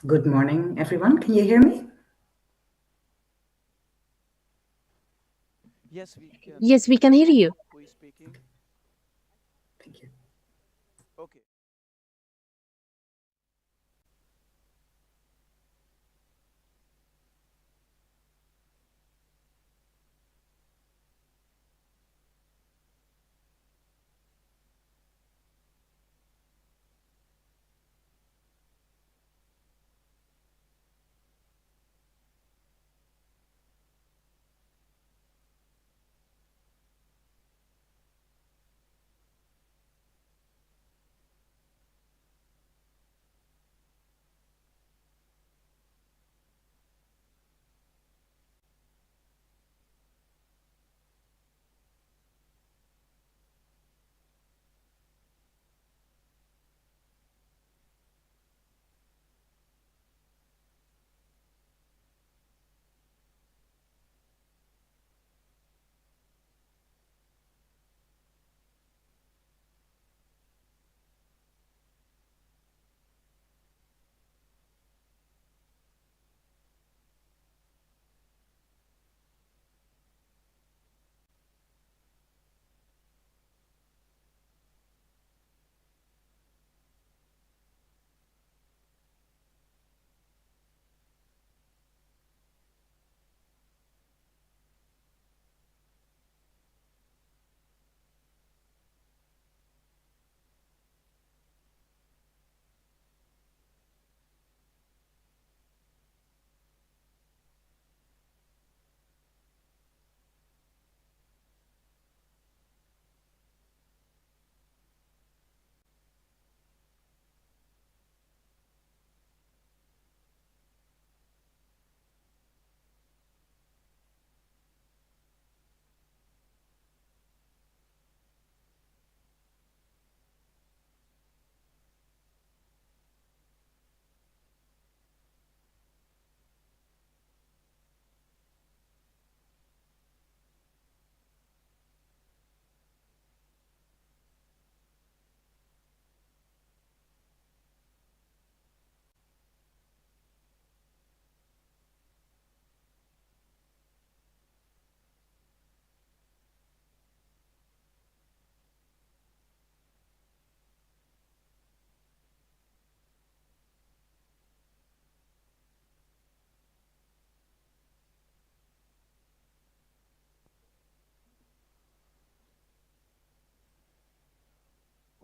Good morning, everyone. Can you hear me? Yes, we can. Yes, we can hear you. Who is speaking? Thank you. Okay.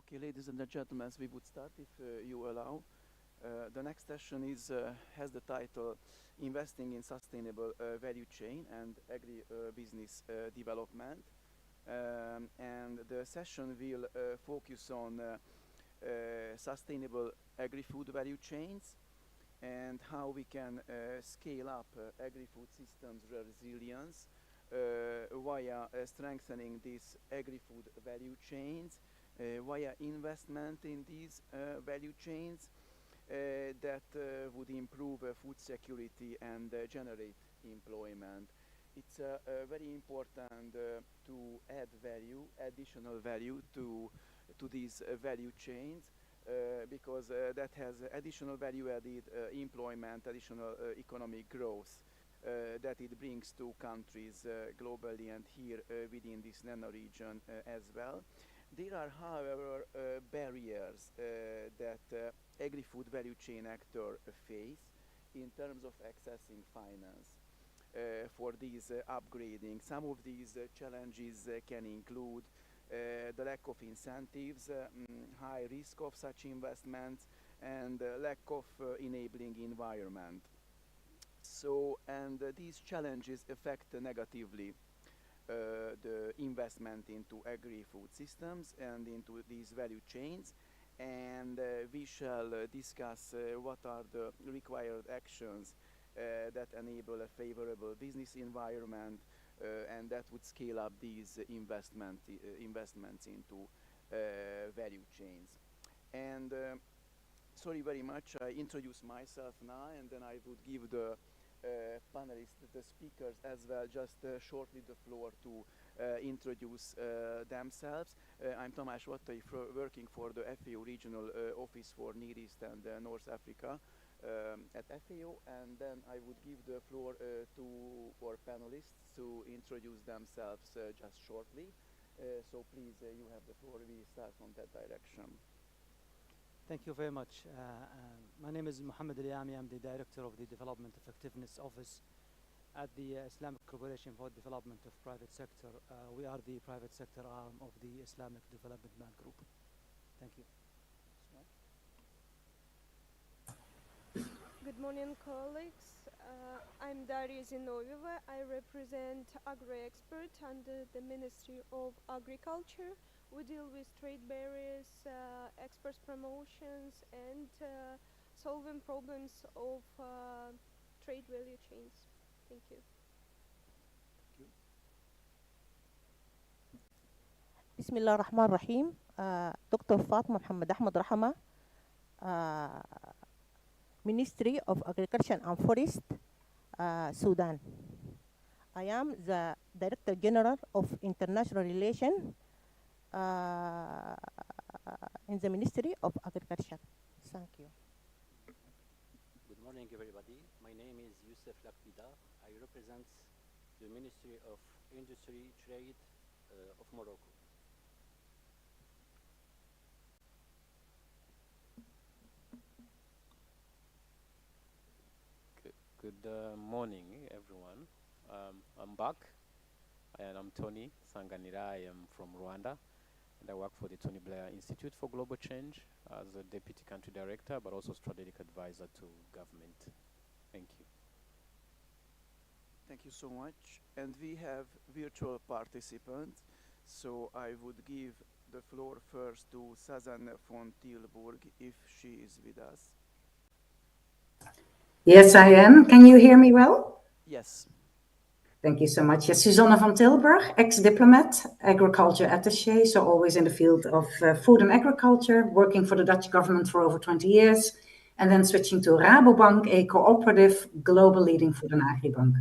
Okay, ladies and gentlemen, we would start if you allow. The next session has the title Investing in Sustainable Value Chain and Agribusiness Development. And the session will focus on sustainable agri-food value chains and how we can scale up agri-food systems resilience via strengthening these agri-food value chains, via investment in these value chains that would improve food security and generate employment. It's very important to add value, additional value to these value chains because that has additional value added employment, additional economic growth that it brings to countries globally and here within this nano region as well. There are, however, barriers that agri-food value chain actor face in terms of accessing finance for these upgrading. Some of these challenges can include the lack of incentives, high risk of such investments, and lack of enabling environment. So, and these challenges affect negatively the investment into agri-food systems and into these value chains. And we shall discuss what are the required actions that enable a favorable business environment and that would scale up these investments into value chains. And sorry very much, I introduce myself now and then I would give the panelists, the speakers as well, just shortly the floor to introduce themselves. I'm Tamás Vattai, working for the FAO Regional Office for Near East and North Africa at FAO, and then I would give the floor to our panelists to introduce themselves just shortly. So please, you have the floor. We start from that direction. Thank you very much. My name is Mohammed Al-Yami. I'm the Director of the Development Effectiveness Office at the Islamic Corporation for Development of Private Sector. We are the private sector arm of the Islamic Development Bank Group. Thank you. Good morning, colleagues. I'm Daria Zinoveva. I represent Agri-Expert under the Ministry of Agriculture. We deal with trade barriers, export promotions, and solving problems of trade value chains. Thank you. بسم الله الرحمن الرحيم. دكتور فاطمة محمد أحمد رحمة, Ministry of Agriculture and Forest, Sudan. I am the Director General of International Relations in the Ministry of Agriculture. Thank you. Good morning, everybody. My name is Youssef Lakbida. I represent the Ministry of Industry Trade of Morocco. Good morning, everyone. I'm back, and I'm Tony Sanganira. I am from Rwanda, and I work for the Tony Blair Institute for Global Change as a Deputy Country Director, but also Strategic Advisor to government. Thank you. Thank you so much. And we have virtual participants, so I would give the floor first to Susanne von Tilburg, if she is with us. Yes, I am. Can you hear me well? Yes. Thank you so much. Yes, Susanne van Tilburg, ex-diplomat, agriculture attaché, so always in the field of food and agriculture, working for the Dutch government for over 20 years, and then switching to Rabobank, a cooperative global leading food and agri-bank.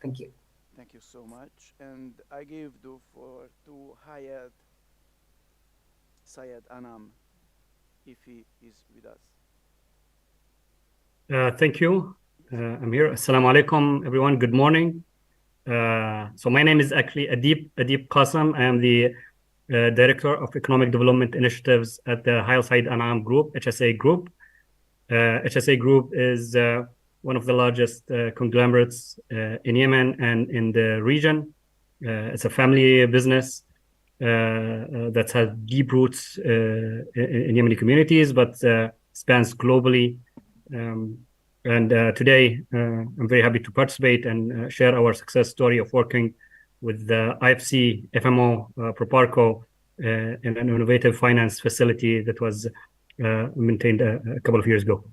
Thank you. Thank you so much. And I give the floor to Syed Anam, if he is with us. Thank you. I'm here. Assalamu alaikum, everyone. Good morning. So my name is actually Adib Qasim. I am the Director of Economic Development Initiatives at the Hayal Said Anam Group, HSA Group. HSA Group is one of the largest conglomerates in Yemen and in the region. It's a family business that has deep roots in Yemeni communities, but spans globally. And today, I'm very happy to participate and share our success story of working with the IFC, FMO, Proparco, in an innovative finance facility that was maintained a couple of years ago.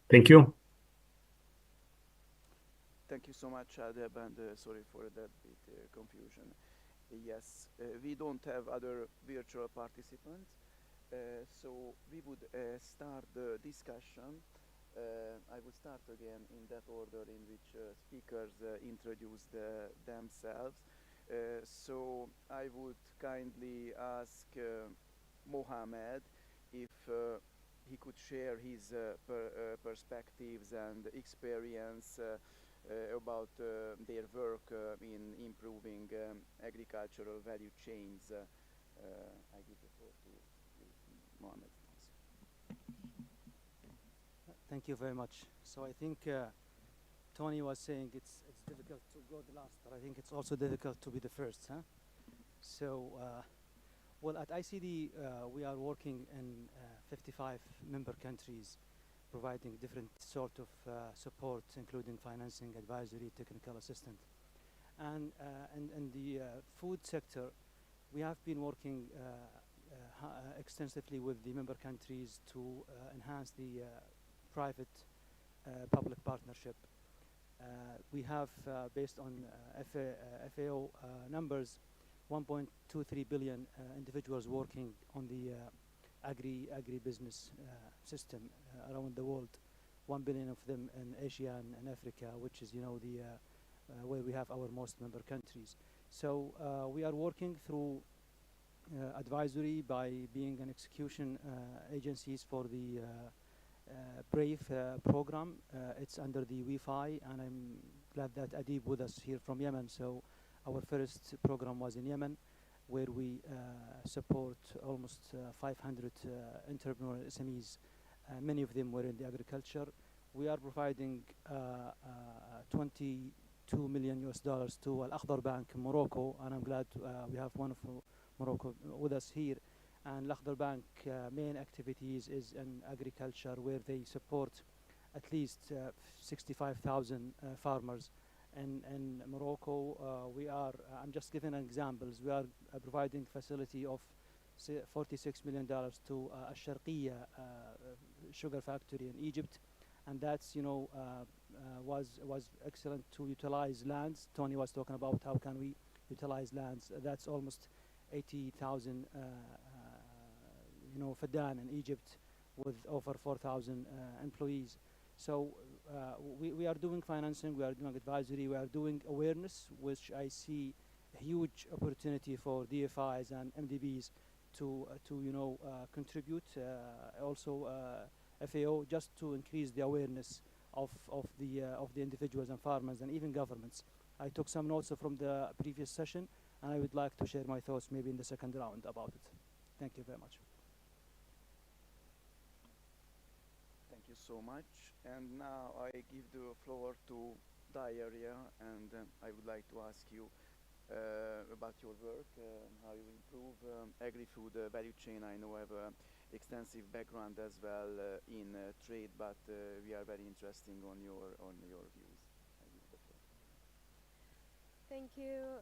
Thank you. Thank you so much, Adeb, and sorry for that bit confusion. Yes, we don't have other virtual participants, so we would start the discussion. I would start again in that order in which speakers introduced themselves. So I would kindly ask Mohammed if he could share his perspectives and experience about their work in improving agricultural value chains. I give the floor to you, Mohammed. Thank you very much. So I think Tony was saying it's difficult to go the last, but I think it's also difficult to be the first, huh? So, well, at ICD, we are working in 55 member countries, providing different sort of support, including financing, advisory, technical assistance. And in the food sector, we have been working extensively with the member countries to enhance the private-public partnership. We have, based on FAO numbers, 1.23 billion individuals working on the agribusiness system around the world. 1 billion of them in Asia and Africa, which is, the where we have our most member countries. So we are working through advisory by being an execution agencies for the brave program. It's under the Wi-Fi, and I'm glad that Adib with us here from Yemen. So our first program was in Yemen, where we support almost 500 entrepreneur SMEs. Many of them were in the agriculture. We are providing 22 million US dollars to Al Akhdar Bank in Morocco, and I'm glad we have one of Morocco with us here. And Al Akhdar Bank main activities is in agriculture, where they support at least 65,000 farmers. In Morocco, I'm just giving examples, we are providing facility of $46 million to Al Sharqiyya sugar factory in Egypt, and that's was excellent to utilize lands. Tony was talking about how can we utilize lands. That's almost 80,000 Fadan in Egypt, with over 4,000 employees. So we are doing financing, we are doing advisory, we are doing awareness, which I see a huge opportunity for DFIs and MDBs to contribute. Also FAO, just to increase the awareness of the individuals and farmers and even governments. I took some notes from the previous session, and I would like to share my thoughts maybe in the second round about it. Thank you very much. Thank you so much. And now I give the floor to Diarrhea, and I would like to ask you about your work, how you improve agri-food value chain. I know I have an extensive background as well in trade, but we are very interested on your views. I give the floor. Thank you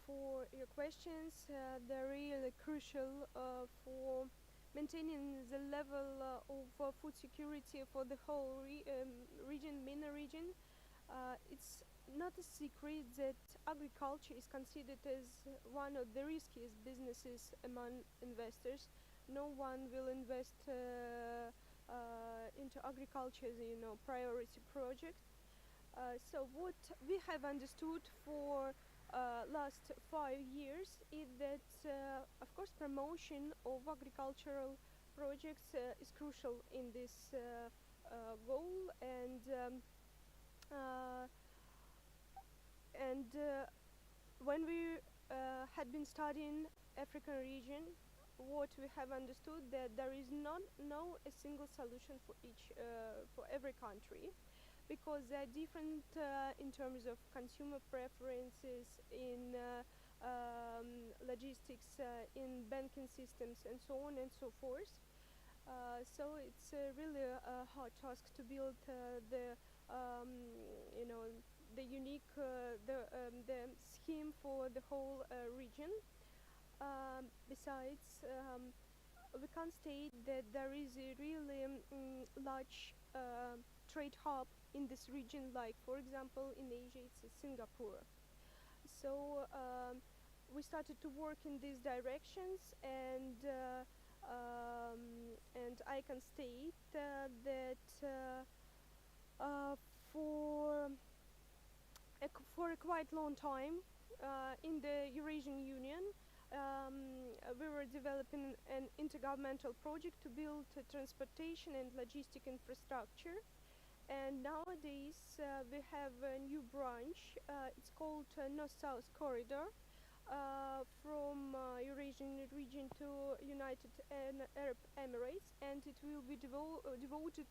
for your questions. They're really crucial for maintaining the level of food security for the whole region, MENA region. It's not a secret that agriculture is considered as one of the riskiest businesses among investors. No one will invest into agriculture as a priority project. So what we have understood for last 5 years is that, of course, promotion of agricultural projects is crucial in this goal, and when we had been studying African region, what we have understood that there is no a single solution for every country, because they are different in terms of consumer preferences, in logistics, in banking systems, and so on and so forth. So it's really a hard task to build the unique the scheme for the whole region. Besides, we can't state that there is a really large trade hub in this region, like for example in Asia it's Singapore. So we started to work in these directions, and I can state that for a quite long time in the Eurasian Union, we were developing an intergovernmental project to build transportation and logistic infrastructure. And nowadays we have a new branch. It's called North-South Corridor, from Eurasian region to United Arab Emirates, and it will be devoted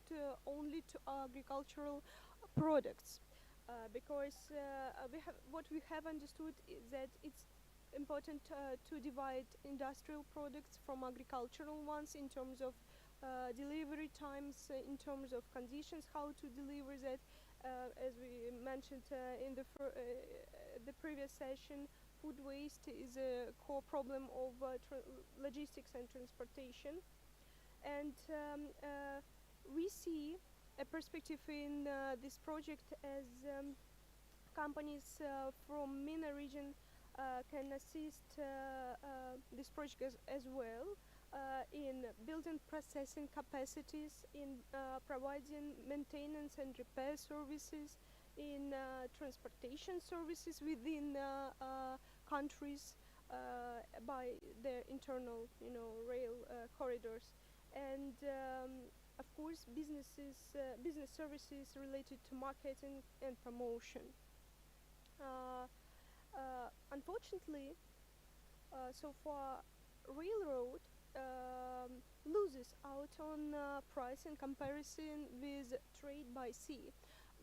only to agricultural products, because what we have understood is that it's important to divide industrial products from agricultural ones in terms of delivery times, in terms of conditions, how to deliver that. As we mentioned in the previous session, food waste is a core problem of logistics and transportation. And we see a perspective in this project as companies from MENA region can assist this project as well in building processing capacities, in providing maintenance and repair services, in transportation services within countries by their internal rail corridors. and of course business services related to marketing and promotion. Uh, Unfortunately, so far railroad loses out on price in comparison with trade by sea,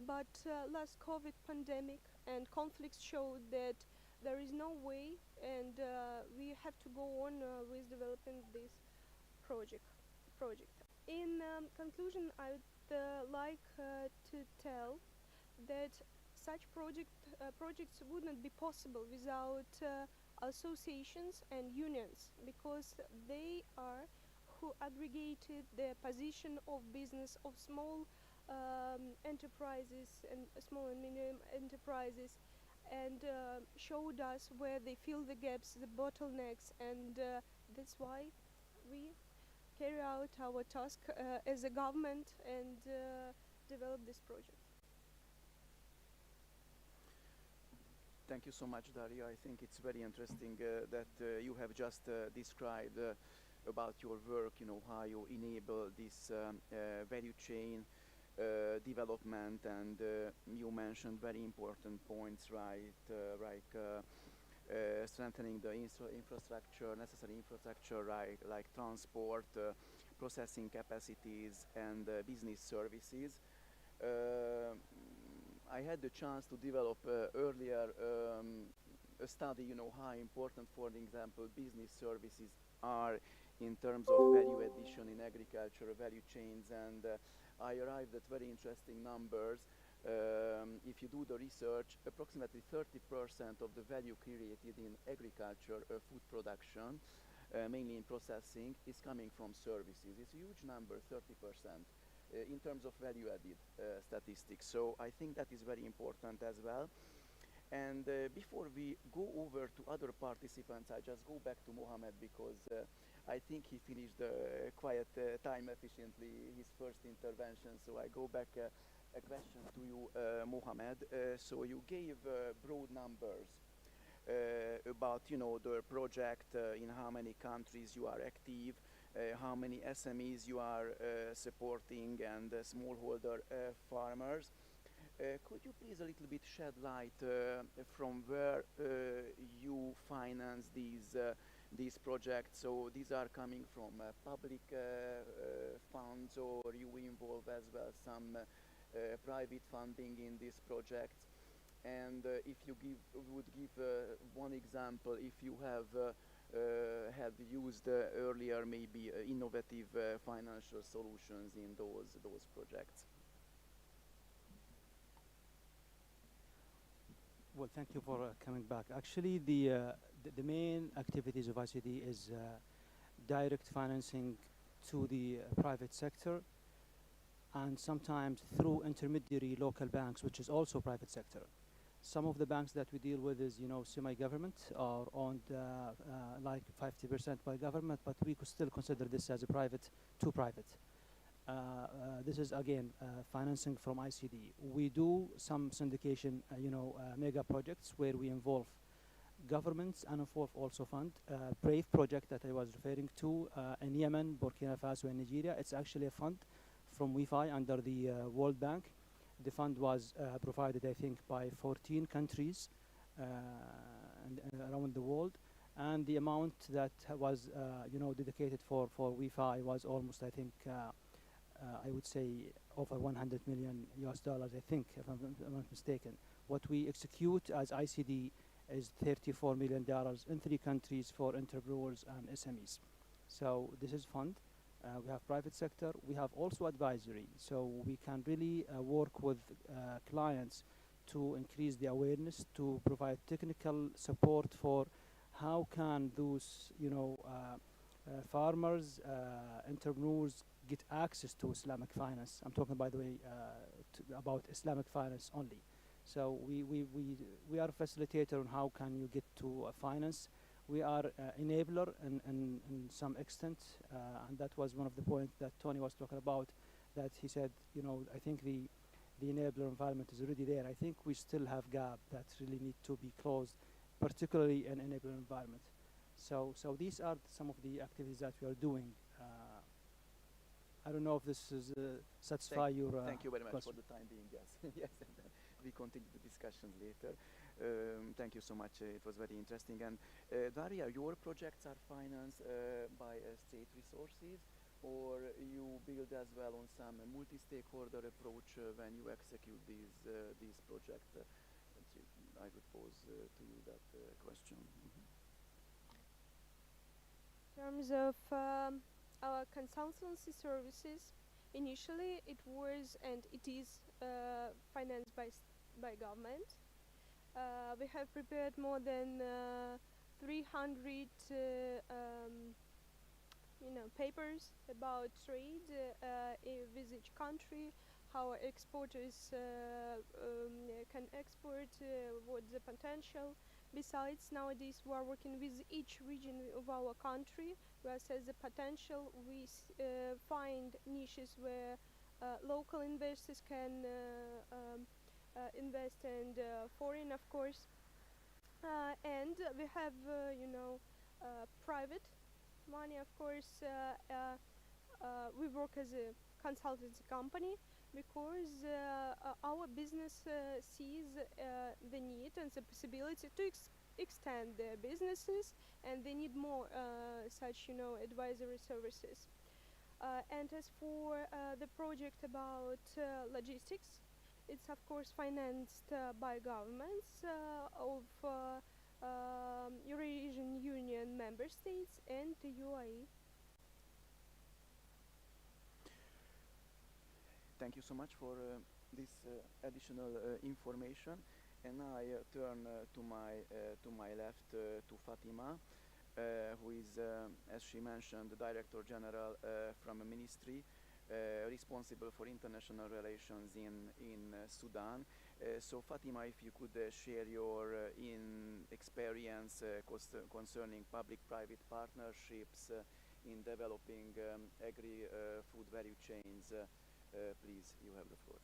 but last COVID pandemic and conflicts showed that there is no way, and we have to go on with developing this project project In conclusion, I would like to tell that such projects wouldn't be possible without associations and unions, because they are who aggregated the position of business of small enterprises and small and medium enterprises, and showed us where they fill the gaps, the bottlenecks, and that's why we carry out our task as a government and develop this project. Thank you so much, Daria. I think it's very interesting that you have just described about your work, how you enable this value chain development, and you mentioned very important points, right? Strengthening the infrastructure, necessary infrastructure, right, like transport, processing capacities, and business services. Uh, I had the chance to develop earlier a study, how important, for example, business services are in terms of value addition in agriculture, value chains, and I arrived at very interesting numbers. If you do the research, approximately 30% of the value created in agriculture, food production, mainly in processing, is coming from services. It's a huge number, 30%. In terms of value added statistics. So I think that is very important as well. And before we go over to other participants, I just go back to Mohammed, because I think he finished quite time efficiently his first intervention. So I go back a question to you, Mohammed. So you gave broad numbers about the project, in how many countries you are active, how many SMEs you are supporting, and smallholder farmers. Could you please a little bit shed light from where you finance these projects? So these are coming from public funds, or you involve as well some private funding in these projects? And if you would give one example, if you have used earlier maybe innovative financial solutions in those projects. Well, thank you for coming back. Actually, the main activities of ICD is direct financing to the private sector, and sometimes through intermediary local banks, which is also private sector. Some of the banks that we deal with is, semi-government, or owned like 50% by government, but we could still consider this as a private to private. This is again financing from ICD. We do some syndication, mega projects where we involve governments and involve also fund. Brave project that I was referring to in Yemen, Burkina Faso, and Nigeria. It's actually a fund from WIFI under the World Bank. The fund was provided, I think, by 14 countries and around the world, and the amount that was, dedicated for WIFI was almost, I think, I would say over 100 million US dollars, I think, if I'm not mistaken. What we execute as ICD is $34 million in 3 countries for entrepreneurs and SMEs. So this is fund. We have private sector. We have also advisory. So we can really work with clients to increase the awareness, to provide technical support for how can those, farmers, entrepreneurs get access to Islamic finance. I'm talking, by the way, about Islamic finance only. So we are a facilitator on how can you get to finance. We are enabler in some extent, and that was one of the points that Tony was talking about, that he said, I think the enabler environment is already there. I think we still have gap that really need to be closed, particularly in enabler environment. So these are some of the activities that we are doing I don't know if this is satisfy your Thank you very much question. for the time being. Yes, yes. And then we continue the discussions later. Thank you so much. It was very interesting. And Daria, your projects are financed by state resources, or you build as well on some multi-stakeholder approach when you execute these projects? I would pose to you that question. In terms of our consultancy services, initially it was and it is financed by government. We have prepared more than 300 papers about trade with each country, how exporters can export, what's the potential. Besides, nowadays we are working with each region of our country. We assess the potential. We find niches where local investors can invest, and foreign, of course. And we have, private money, of course. We work as a consultancy company because our business sees the need and the possibility to extend their businesses, and they need more such, advisory services. And as for the project about logistics, it's of course financed by governments of Eurasian Union member states and the UAE. Thank you so much for this additional information. And I turn to my left to Fatima, who is, as she mentioned, the Director General from a ministry responsible for international relations in Sudan. So Fatima, if you could share your experience concerning public-private partnerships in developing agri-food value chains, please, you have the floor.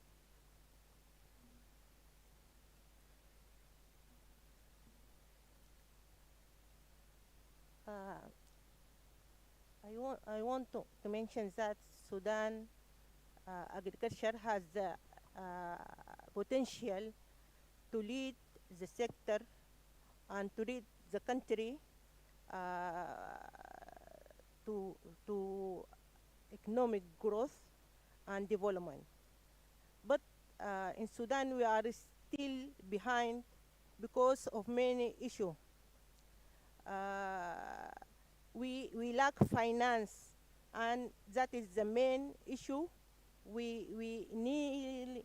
I want to mention that Sudan agriculture has the potential to lead the sector and to lead the country to economic growth and development. But in Sudan, we are still behind because of many issues. We lack finance, and that is the main issue we need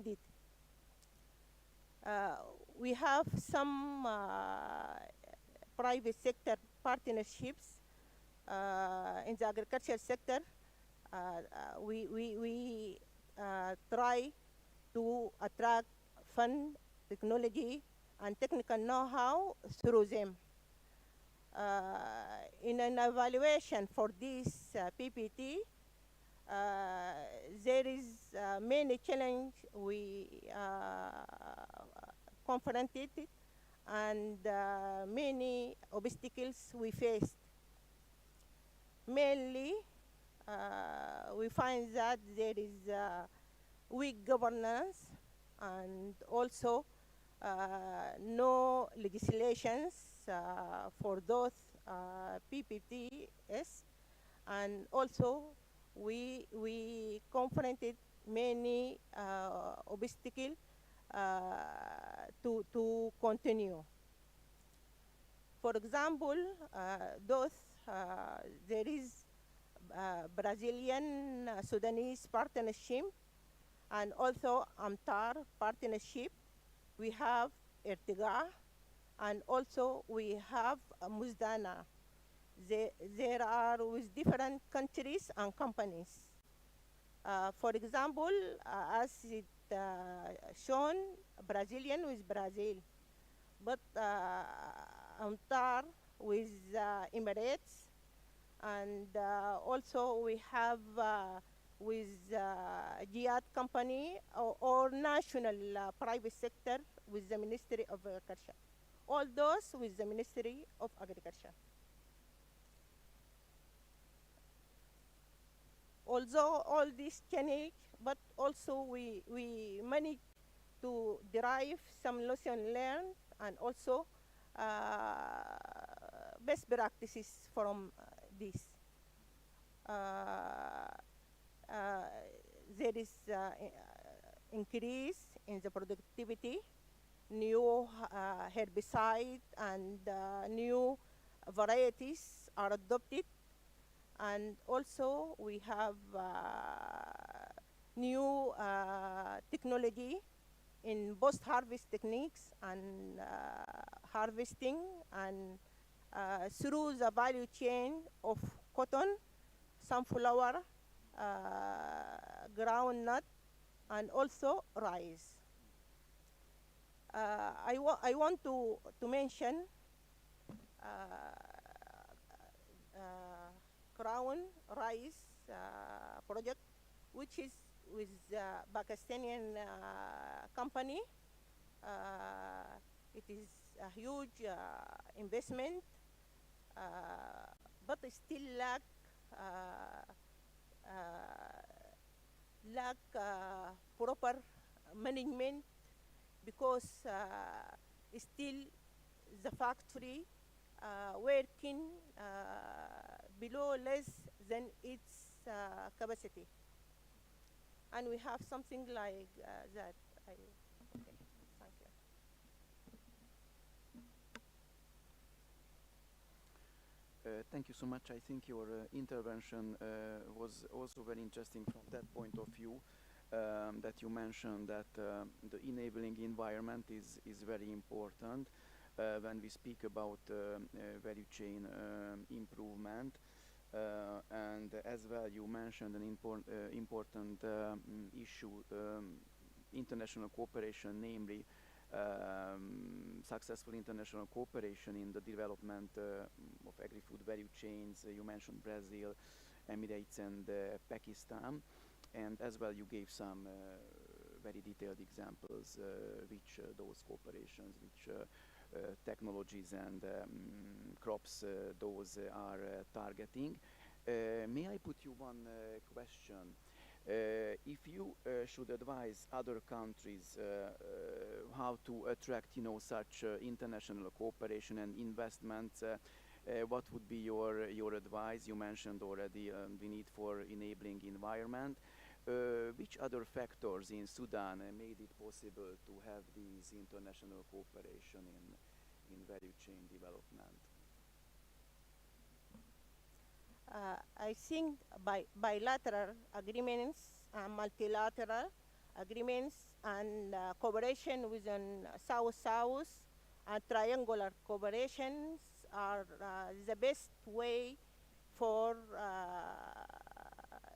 it. We have some private sector partnerships in the agriculture sector. We try to attract fund, technology, and technical know-how through them. In an evaluation for this PPT, there is many challenges we confronted and many obstacles we faced. Mainly, we find that there is weak governance and also no legislations for those PPTs, and also we confronted many obstacles to continue. For example, there is Brazilian Sudanese partnership and also AMTAR partnership. We have Ertiga, and also we have Muzdana. There are with different countries and companies. For example, as it shown, Brazilian with Brazil, but AMTAR with Emirates, and also we have with Jihad company or national private sector with the Ministry of Agriculture. All those with the Ministry of Agriculture. although all this change, but also we managed to derive some lesson learned and also best practices from this. Uh, uh, there is increase in the productivity, new herbicide and new varieties are adopted, and also we have new technology in post-harvest techniques and harvesting and through the value chain of cotton, sunflower, groundnut, and also rice. I want to mention crown rice project, which is with Pakistani company. It is a huge investment, but it still lack proper management because still the factory working below less than its capacity, and we have something like that. Okay, thank you. Thank you so much. I think your intervention was also very interesting from that point of view, that you mentioned that the enabling environment is very important when we speak about value chain improvement. And as well, you mentioned an important issue, international cooperation, namely successful international cooperation in the development of agri-food value chains. You mentioned Brazil, Emirates, and Pakistan, and as well you gave some very detailed examples which those cooperations, which technologies and crops those are targeting. May I put you one question? If you should advise other countries how to attract, such international cooperation and investments, what would be your advice? You mentioned already the need for enabling environment. Which other factors in Sudan made it possible to have these international cooperation in value chain development? I think bilateral agreements, multilateral agreements, and cooperation within South-South and triangular cooperations are the best way for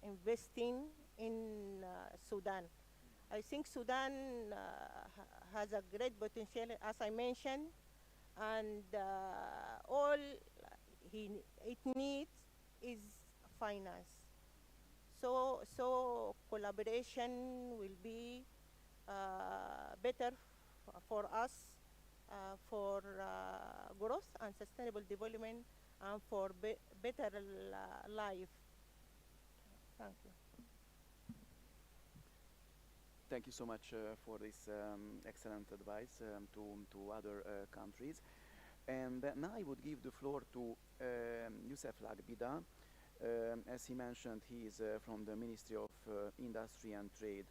investing in Sudan. I think Sudan has a great potential, as I mentioned, and all it needs is finance. So collaboration will be better for us, for growth and sustainable development, and for better life. Thank you. Thank you so much for this excellent advice to other countries. And now I would give the floor to Youssef Lagbida. As he mentioned, he is from the Ministry of Industry and Trade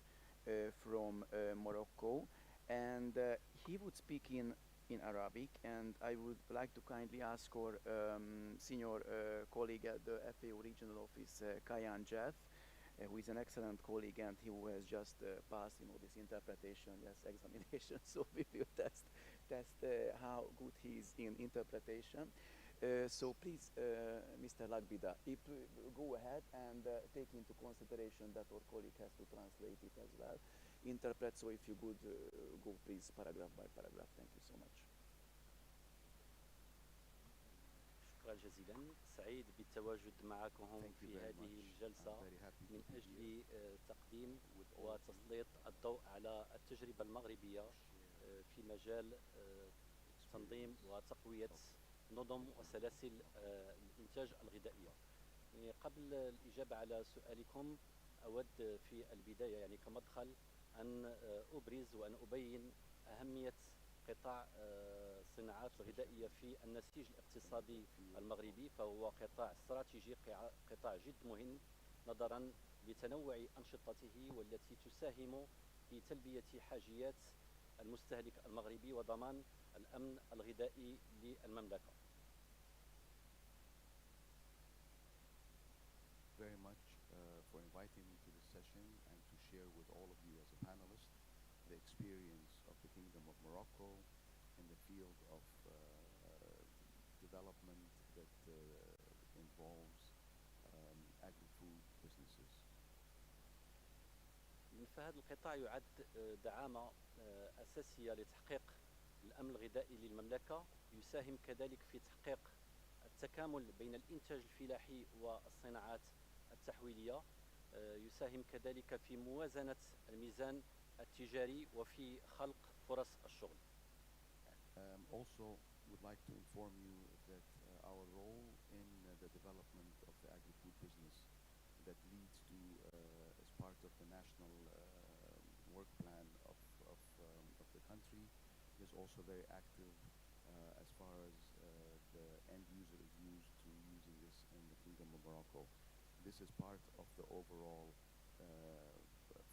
from Morocco, and he would speak in Arabic, and I would like to kindly ask our senior colleague at the FAO Regional Office, Kayan Jeff, who is an excellent colleague and who has just passed, this interpretation, examination. So we will test how good he is in interpretation. So please, Mr. Lagbida, go ahead and take into consideration that our colleague has to translate it as well, interpret. So if you could go please paragraph by paragraph. Thank you so much. شكرا جزيلا. سعيد بالتواجد معكم في هذه الجلسة من أجل تقديم وتسليط الضوء على التجربة المغربية في مجال تنظيم وتقوية نظم وسلاسل الإنتاج الغذائية. يعني قبل الإجابة على سؤالكم أود في البداية يعني كمدخل أن أبرز وأن أبين أهمية قطاع الصناعات الغذائية في النسيج الاقتصادي المغربي، فهو قطاع استراتيجي، قطاع جد مهم نظرا لتنوع أنشطته والتي تساهم في تلبية حاجيات المستهلك المغربي وضمان الأمن الغذائي للمملكة. Very much for inviting me to this session and to share with all of you as a panelist the experience of the Kingdom of Morocco in the field of development that involves agri-food businesses. فهذا القطاع يعد دعامة أساسية لتحقيق الأمن الغذائي للمملكة، يساهم كذلك في تحقيق التكامل بين الإنتاج الفلاحي والصناعات التحويلية، يساهم كذلك في موازنة الميزان التجاري وفي خلق فرص الشغل. Also would like to inform you that our role in the development of the agri-food business that leads to as part of the national work plan of the country is also very active as far as the end user is used to using this in the Kingdom of Morocco. This is part of the overall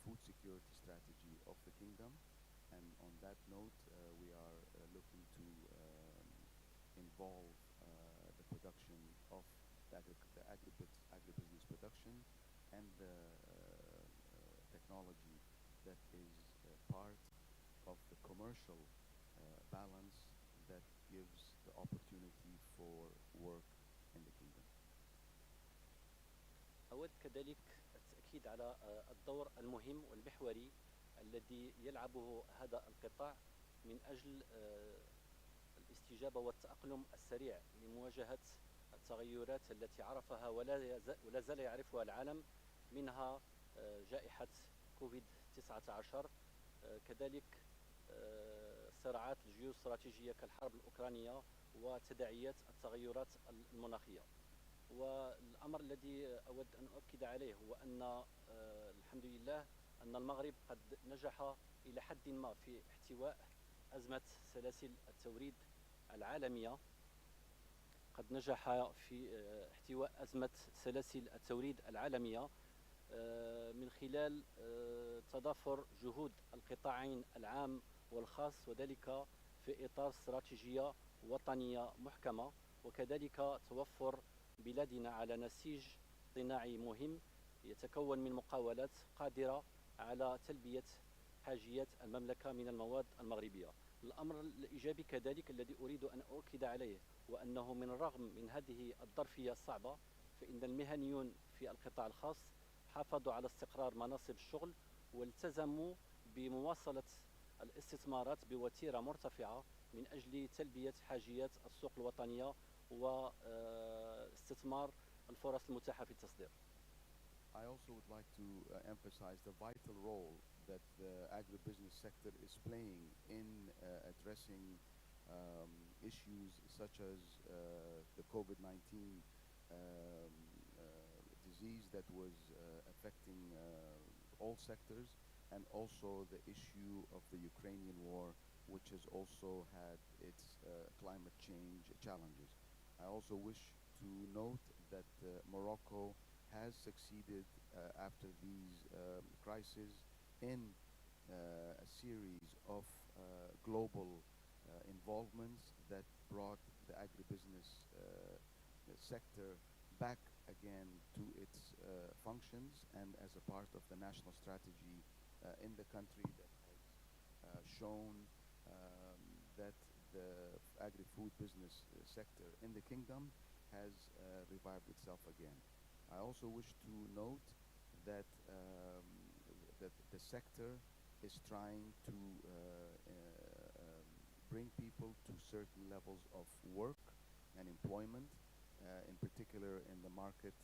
food security strategy of the kingdom, and on that note we are looking to involve the production of the agribusiness production and the technology that is part of the commercial balance that gives the opportunity for work in the kingdom. أود كذلك التأكيد على الدور المهم والمحوري الذي يلعبه هذا القطاع من أجل الاستجابة والتأقلم السريع لمواجهة التغيرات التي عرفها ولا زال يعرفها العالم، منها جائحة كوفيد-19، كذلك صراعات الجيوستراتيجية كالحرب الأوكرانية وتداعيات التغيرات المناخية. والأمر الذي أود أن أؤكد عليه هو أن الحمد لله أن المغرب قد نجح إلى حد ما في احتواء أزمة سلاسل التوريد العالمية، من خلال تضافر جهود القطاعين العام والخاص، وذلك في إطار استراتيجية وطنية محكمة، وكذلك توفر بلادنا على نسيج صناعي مهم يتكون من مقاولات قادرة على تلبية حاجيات المملكة من المواد المغربية. الأمر الإيجابي كذلك الذي أريد أن أؤكد عليه وأنه من الرغم من هذه الظرفية الصعبة فإن المهنيون في القطاع الخاص حافظوا على استقرار مناصب الشغل والتزموا بمواصلة الاستثمارات بوتيرة مرتفعة من أجل تلبية حاجيات السوق الوطنية واستثمار الفرص المتاحة في التصدير. I also would like to emphasize the vital role that the agribusiness sector is playing in addressing issues such as the COVID-19 disease that was affecting all sectors, and also the issue of the Ukrainian war, which has also had its climate change challenges. I also wish to note that Morocco has succeeded after these crises in a series of global involvements that brought the agribusiness sector back again to its functions, and as a part of the national strategy in the country that has shown that the agri-food business sector in the kingdom has revived itself again. I also wish to note that that the sector is trying to bring people to certain levels of work and employment, in particular in the market,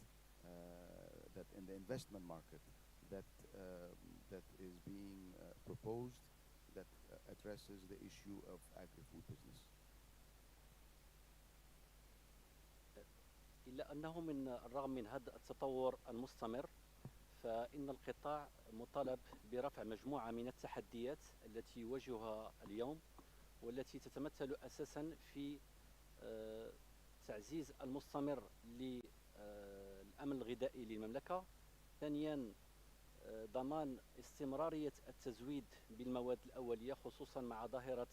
that in the investment market that that is being proposed, that addresses the issue of agri-food business. إلا أنه من الرغم من هذا التطور المستمر فإن القطاع مطالب برفع مجموعة من التحديات التي يواجهها اليوم، والتي تتمثل أساسا في تعزيز المستمر للأمن الغذائي للمملكة. ثانيا ضمان استمرارية التزويد بالمواد الأولية خصوصا مع ظاهرة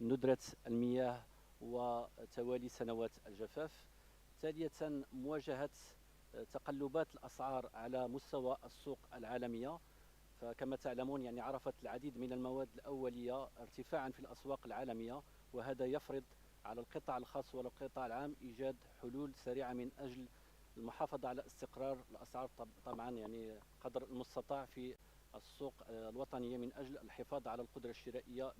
ندرة المياه وتوالي سنوات الجفاف. ثالثا مواجهة تقلبات الأسعار على مستوى السوق العالمية، فكما تعلمون يعني عرفت العديد من المواد الأولية ارتفاعا في الأسواق العالمية، وهذا يفرض على القطاع الخاص والقطاع العام إيجاد حلول سريعة من أجل المحافظة على استقرار الأسعار طبعا يعني قدر المستطاع في السوق الوطنية من أجل الحفاظ على القدرة الشرائية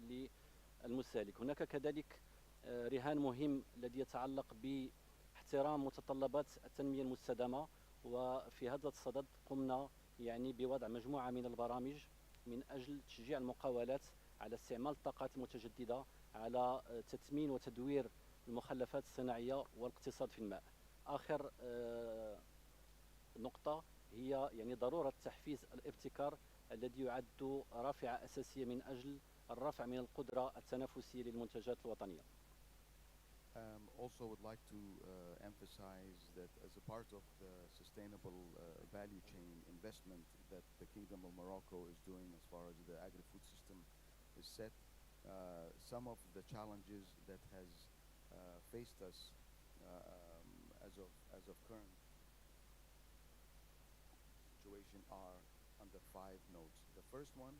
للمستهلك. هناك كذلك رهان مهم الذي يتعلق باحترام متطلبات التنمية المستدامة، وفي هذا الصدد قمنا يعني بوضع مجموعة من البرامج من أجل تشجيع المقاولات على استعمال الطاقات المتجددة، على تثمين وتدوير المخلفات الصناعية والاقتصاد في الماء. آخر نقطة هي يعني ضرورة تحفيز الابتكار الذي يعد رافعة أساسية من أجل الرفع من القدرة التنافسية للمنتجات الوطنية. Also would like to emphasize that as a part of the sustainable value chain investment that the Kingdom of Morocco is doing as far as the agri-food system is set, some of the challenges that has faced us as of current situation are under 5 notes. The first one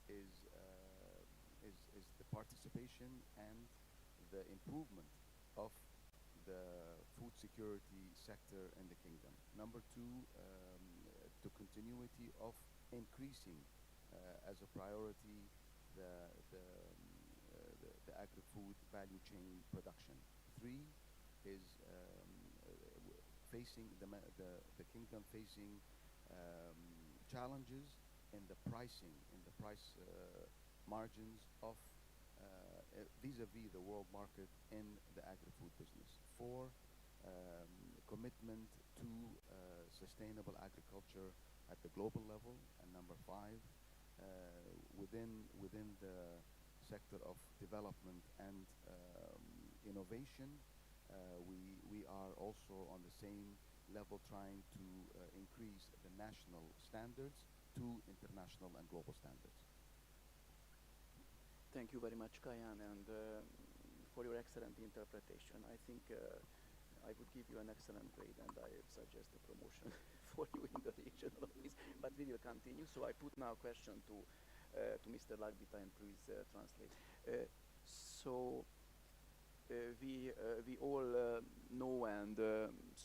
is the participation and the improvement of the food security sector in the kingdom. Number 2, the continuity of increasing as a priority the agri-food value chain production. 3 is facing the kingdom facing challenges in the price margins of vis-a-vis the world market in the agri-food business. 4, commitment to sustainable agriculture at the global level. And number 5, within the sector of development and innovation, we are also on the same level trying to increase the national standards to international and global standards. Thank you very much, Kayan, and for your excellent interpretation. I think I would give you an excellent grade, and I suggest a promotion for you in the regional office. But we will continue. So I put now a question to Mr. Lagbita, and please translate. So we all know and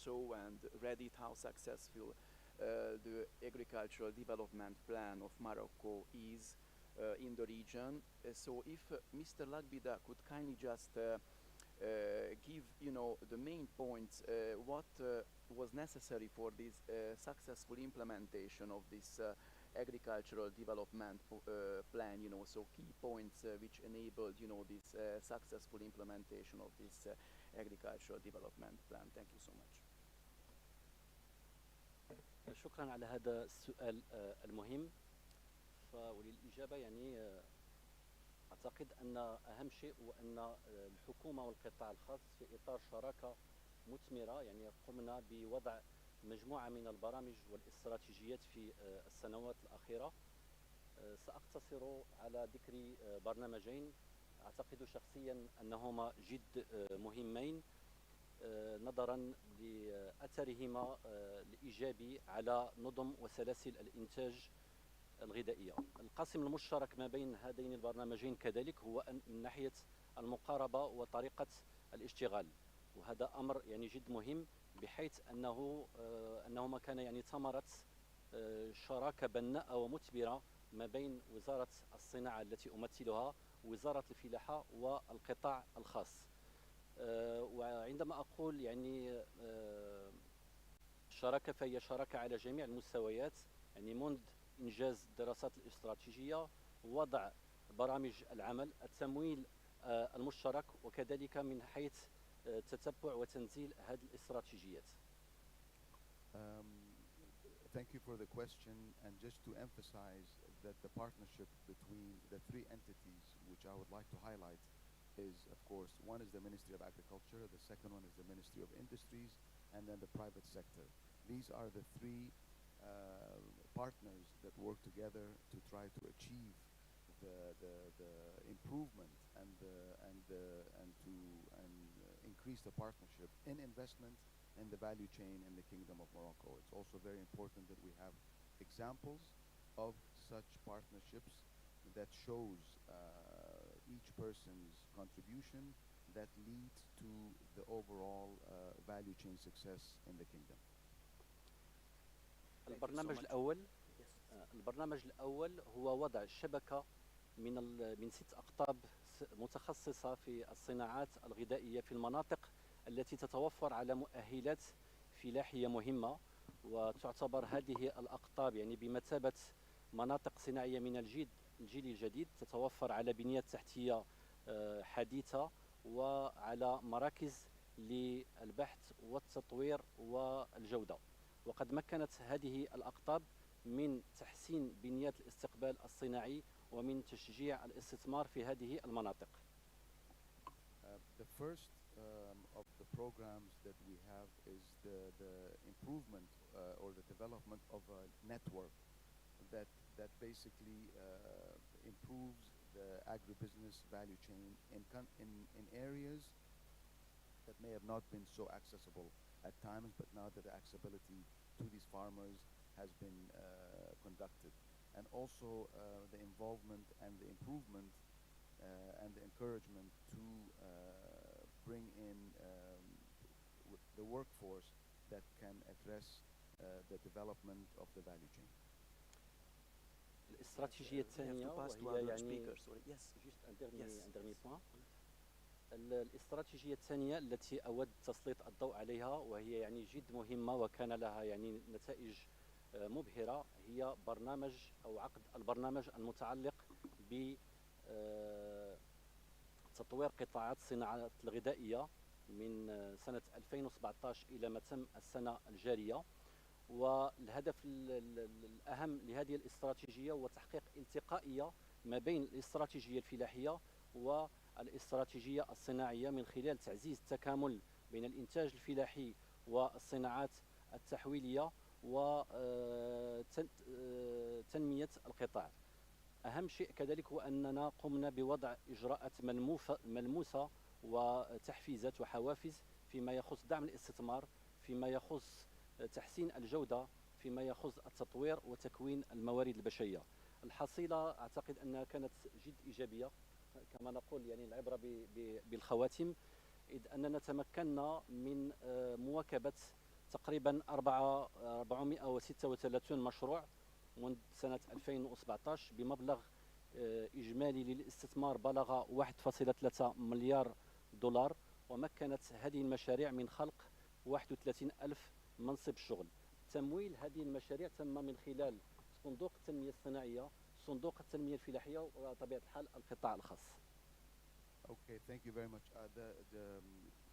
saw and read it how successful the agricultural development plan of Morocco is in the region. So if Mr. Lagbida could kindly just give the main points, what was necessary for this successful implementation of this agricultural development plan, so key points which enabled this successful implementation of this agricultural development plan. Thank you so much. شكرا على هذا السؤال المهم. وللإجابة يعني أعتقد أن أهم شيء هو أن الحكومة والقطاع الخاص في إطار شراكة مثمرة يعني قمنا بوضع مجموعة من البرامج والاستراتيجيات في السنوات الأخيرة. سأقتصر على ذكر برنامجين أعتقد شخصيا أنهما جد مهمين نظرا لأثرهما الإيجابي على نظم وسلاسل الإنتاج الغذائية. القاسم المشترك ما بين هذين البرنامجين كذلك هو من ناحية المقاربة وطريقة الاشتغال، وهذا أمر يعني جد مهم بحيث أنهما كان يعني ثمرة شراكة بناءة ومثمرة ما بين وزارة الصناعة التي أمثلها ووزارة الفلاحة والقطاع الخاص. وعندما أقول يعني شراكة فهي شراكة على جميع المستويات، يعني منذ إنجاز الدراسات الاستراتيجية، وضع برامج العمل، التمويل المشترك، وكذلك من حيث تتبع وتنزيل هذه الاستراتيجيات. Thank you for the question, and just to emphasize that the partnership between the three entities, which I would like to highlight, is, of course, one is the Ministry of Agriculture, the second one is the Ministry of Industries, and then the private sector. These are the three partners that work together to try to achieve the improvement and increase the partnership in investment in the value chain in the Kingdom of Morocco. It's also very important that we have examples of such partnerships that shows each person's contribution that leads to the overall value chain success in the kingdom. البرنامج الأول هو وضع شبكة من 6 أقطاب متخصصة في الصناعات الغذائية في المناطق التي تتوفر على مؤهلات فلاحية مهمة، وتعتبر هذه الأقطاب يعني بمثابة مناطق صناعية من الجيل الجديد، تتوفر على بنيات تحتية حديثة وعلى مراكز للبحث والتطوير والجودة. وقد مكنت هذه الأقطاب من تحسين بنيات الاستقبال الصناعي ومن تشجيع الاستثمار في هذه المناطق. The first of the programs that we have is the improvement or the development of a network that basically improves the agribusiness value chain in areas that may have not been so accessible at times, but now that the accessibility to these farmers has been conducted. And also the involvement and the improvement and the encouragement to bring in the workforce that can address the development of the value chain. الاستراتيجية الثانية وهي يعني الاستراتيجية الثانية التي أود تسليط الضوء عليها وهي يعني جد مهمة وكان لها يعني نتائج مبهرة، هي برنامج أو عقد البرنامج المتعلق بتطوير قطاعات الصناعات الغذائية من سنة 2017 إلى ما تم السنة الجارية. والهدف الأهم لهذه الاستراتيجية هو تحقيق التقائية ما بين الاستراتيجية الفلاحية والاستراتيجية الصناعية من خلال تعزيز التكامل بين الإنتاج الفلاحي والصناعات التحويلية وتنمية القطاع. أهم شيء كذلك هو أننا قمنا بوضع إجراءات ملموسة وتحفيزات وحوافز فيما يخص دعم الاستثمار، فيما يخص تحسين الجودة، فيما يخص التطوير وتكوين الموارد البشرية. الحصيلة أعتقد أنها كانت جد إيجابية كما نقول، يعني العبرة بالخواتم، إذ أننا تمكنا من مواكبة تقريبا 436 مشروع منذ سنة 2017 بمبلغ إجمالي للاستثمار بلغ 1.3 مليار دولار، ومكنت هذه المشاريع من خلق 31 ألف منصب شغل. تمويل هذه المشاريع تم من خلال صندوق التنمية الصناعية، صندوق التنمية الفلاحية، وطبيعة الحال القطاع الخاص. Okay, thank you very much.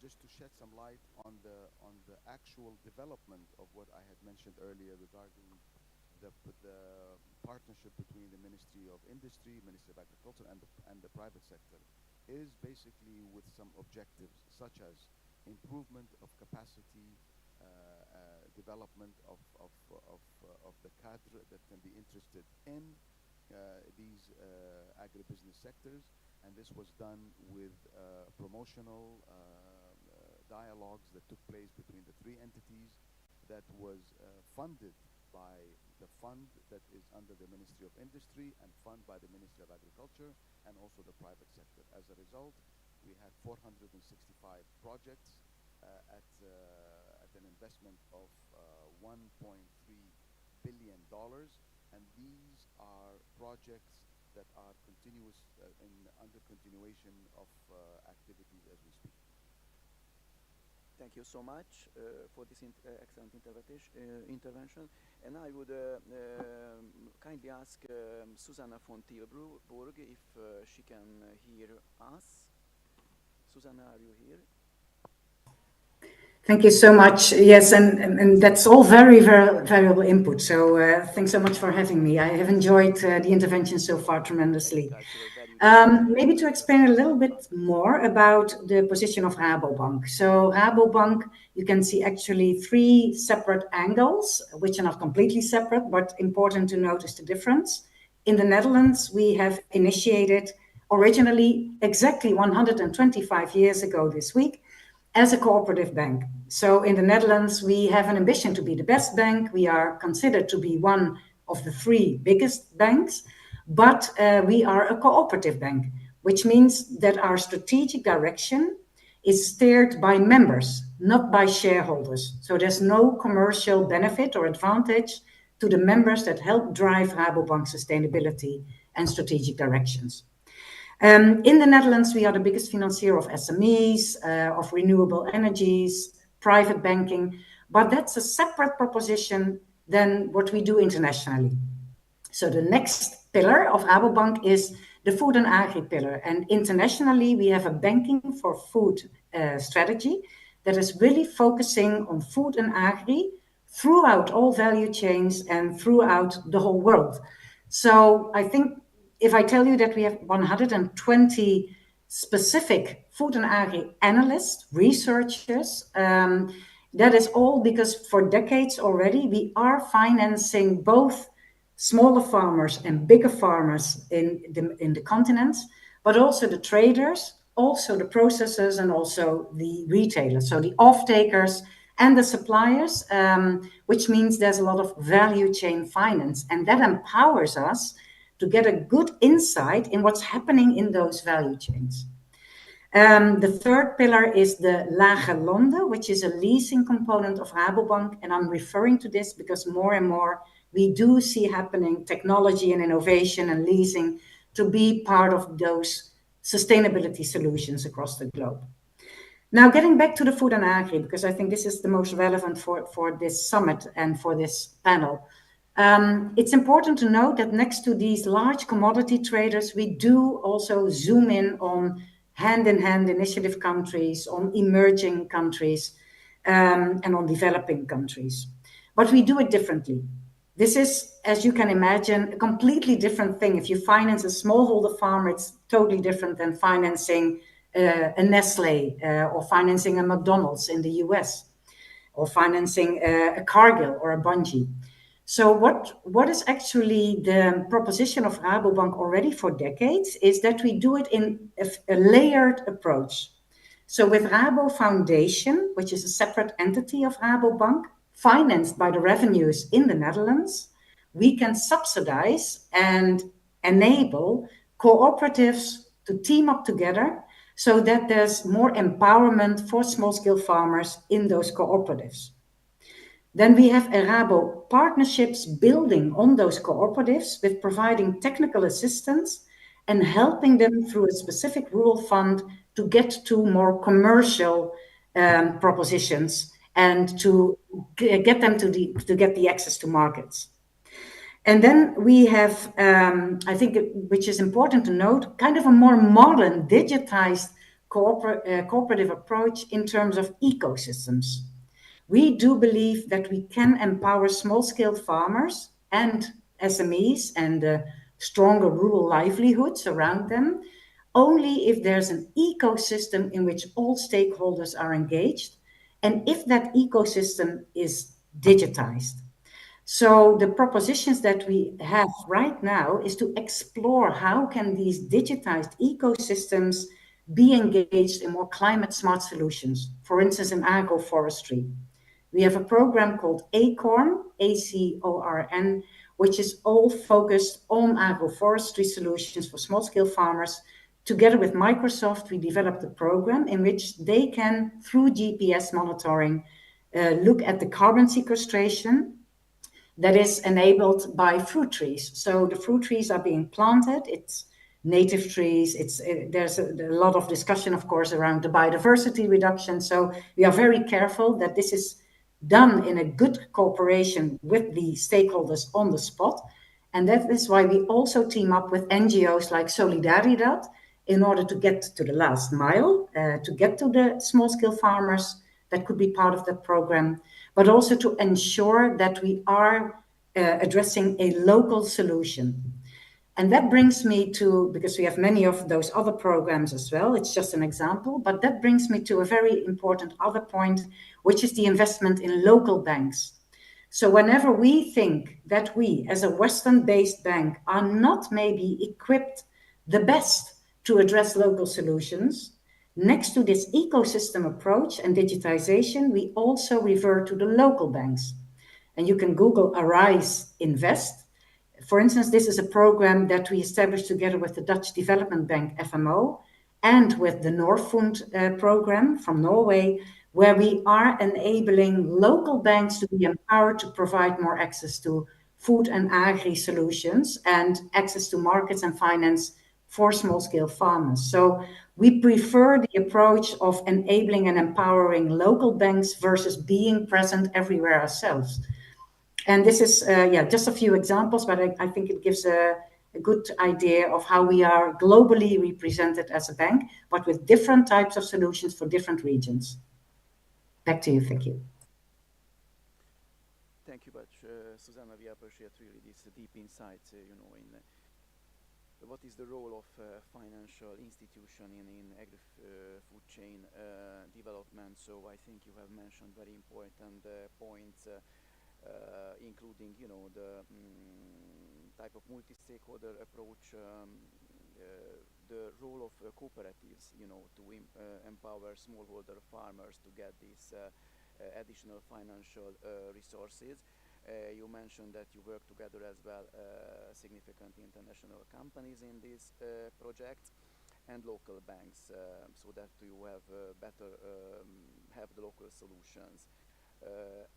Just to shed some light on the actual development of what I had mentioned earlier regarding the partnership between the Ministry of Industry, Ministry of Agriculture, and the private sector, is basically with some objectives such as improvement of capacity, development of the cadre that can be interested in these agribusiness sectors, and this was done with promotional dialogues that took place between the three entities that was funded by the fund that is under the Ministry of Industry and funded by the Ministry of Agriculture and also the private sector. As a result, we had 465 projects at an investment of $1.3 billion, and these are projects that are under continuation of activities as we speak. Thank you so much for this excellent intervention. And I would kindly ask Susanna von Tilburg if she can hear us. Susanna, are you here? Thank you so much. Yes, and that's all very, very valuable input. So thanks so much for having me. I have enjoyed the intervention so far tremendously. Agricultural value chains. Maybe to explain a little bit more about the position of Rabobank. So Rabobank, you can see actually three separate angles, which are not completely separate, but important to notice the difference. In the Netherlands, we have initiated originally exactly 125 years ago this week as a cooperative bank. So in the Netherlands, we have an ambition to be the best bank. We are considered to be one of the three biggest banks, but we are a cooperative bank, which means that our strategic direction is steered by members, not by shareholders. So there's no commercial benefit or advantage to the members that help drive Rabobank sustainability and strategic directions. In the Netherlands, we are the biggest financier of SMEs, of renewable energies, private banking, but that's a separate proposition than what we do internationally. So the next pillar of Rabobank is the food and agri pillar. And internationally, we have a banking for food strategy that is really focusing on food and agri throughout all value chains and throughout the whole world. So I think if I tell you that we have 120 specific food and agri analysts, researchers, that is all because for decades already we are financing both smaller farmers and bigger farmers in the continents, but also the traders, also the processors, and also the retailers, so the off-takers and the suppliers, which means there's a lot of value chain finance, and that empowers us to get a good insight in what's happening in those value chains. The third pillar is the Lage Landen, which is a leasing component of Rabobank, and I'm referring to this because more and more we do see happening technology and innovation and leasing to be part of those sustainability solutions across the globe. Now, getting back to the food and agri, because I think this is the most relevant for this summit and for this panel. It's important to note that next to these large commodity traders, we do also zoom in on hand-in-hand initiative countries, on emerging countries, and on developing countries. But we do it differently. This is, as you can imagine, a completely different thing. If you finance a smallholder farmer, it's totally different than financing a Nestle or financing a McDonald's in the US or financing a Cargill or a Bunge. So what is actually the proposition of Rabobank already for decades is that we do it in a layered approach. So with Rabo Foundation, which is a separate entity of Rabobank, financed by the revenues in the Netherlands, we can subsidize and enable cooperatives to team up together so that there's more empowerment for small-scale farmers in those cooperatives. Then we have Rabo partnerships building on those cooperatives with providing technical assistance and helping them through a specific rural fund to get to more commercial propositions and to get them to get the access to markets. And then we have, I think, which is important to note, kind of a more modern, digitized cooperative approach in terms of ecosystems. We do believe that we can empower small-scale farmers and SMEs and stronger rural livelihoods around them only if there's an ecosystem in which all stakeholders are engaged and if that ecosystem is digitized. So the propositions that we have right now is to explore how can these digitized ecosystems be engaged in more climate smart solutions, for instance, in agroforestry. We have a program called ACORN, ACORN, which is all focused on agroforestry solutions for small-scale farmers. Together with Microsoft, we developed a program in which they can, through GPS monitoring, look at the carbon sequestration that is enabled by fruit trees. So the fruit trees are being planted. It's native trees. There's a lot of discussion, of course, around the biodiversity reduction. So we are very careful that this is done in a good cooperation with the stakeholders on the spot. And that is why we also team up with NGOs like Solidaridad in order to get to the last mile, to get to the small-scale farmers that could be part of that program, but also to ensure that we are addressing a local solution. And that brings me to, because we have many of those other programs as well, it's just an example, but that brings me to a very important other point, which is the investment in local banks. So whenever we think that we, as a Western-based bank, are not maybe equipped the best to address local solutions, next to this ecosystem approach and digitization, we also refer to the local banks. And you can Google Arise Invest. For instance, this is a program that we established together with the Dutch Development Bank, FMO, and with the Norfund program from Norway, where we are enabling local banks to be empowered to provide more access to food and agri solutions and access to markets and finance for small-scale farmers. So we prefer the approach of enabling and empowering local banks versus being present everywhere ourselves. And this is, just a few examples, but I think it gives a good idea of how we are globally represented as a bank, but with different types of solutions for different regions. Back to you, thank you. Thank you much, Susanna. We appreciate really this deep insight, in what is the role of financial institution in agri-food chain development. So I think you have mentioned very important points, including, the type of multi-stakeholder approach, the role of cooperatives, to empower smallholder farmers to get these additional financial resources. You mentioned that you work together as well, significant international companies in this project and local banks, so that you have better have the local solutions.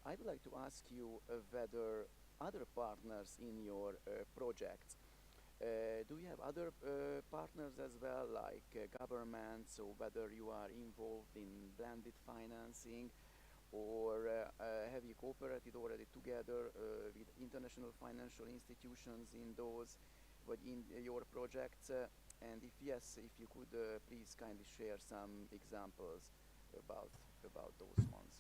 I'd like to ask you whether other partners in your project, do you have other partners as well, like governments, or whether you are involved in blended financing, or have you cooperated already together with international financial institutions in those, but in your projects? And if yes, if you could please kindly share some examples about those ones.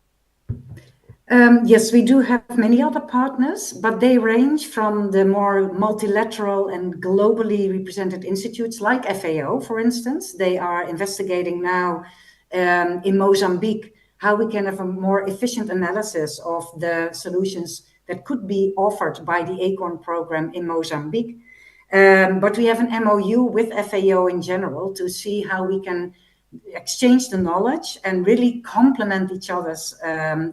Yes, we do have many other partners, but they range from the more multilateral and globally represented institutes like FAO, for instance. They are investigating now in Mozambique how we can have a more efficient analysis of the solutions that could be offered by the ACORN program in Mozambique. But we have an MOU with FAO in general to see how we can exchange the knowledge and really complement each other's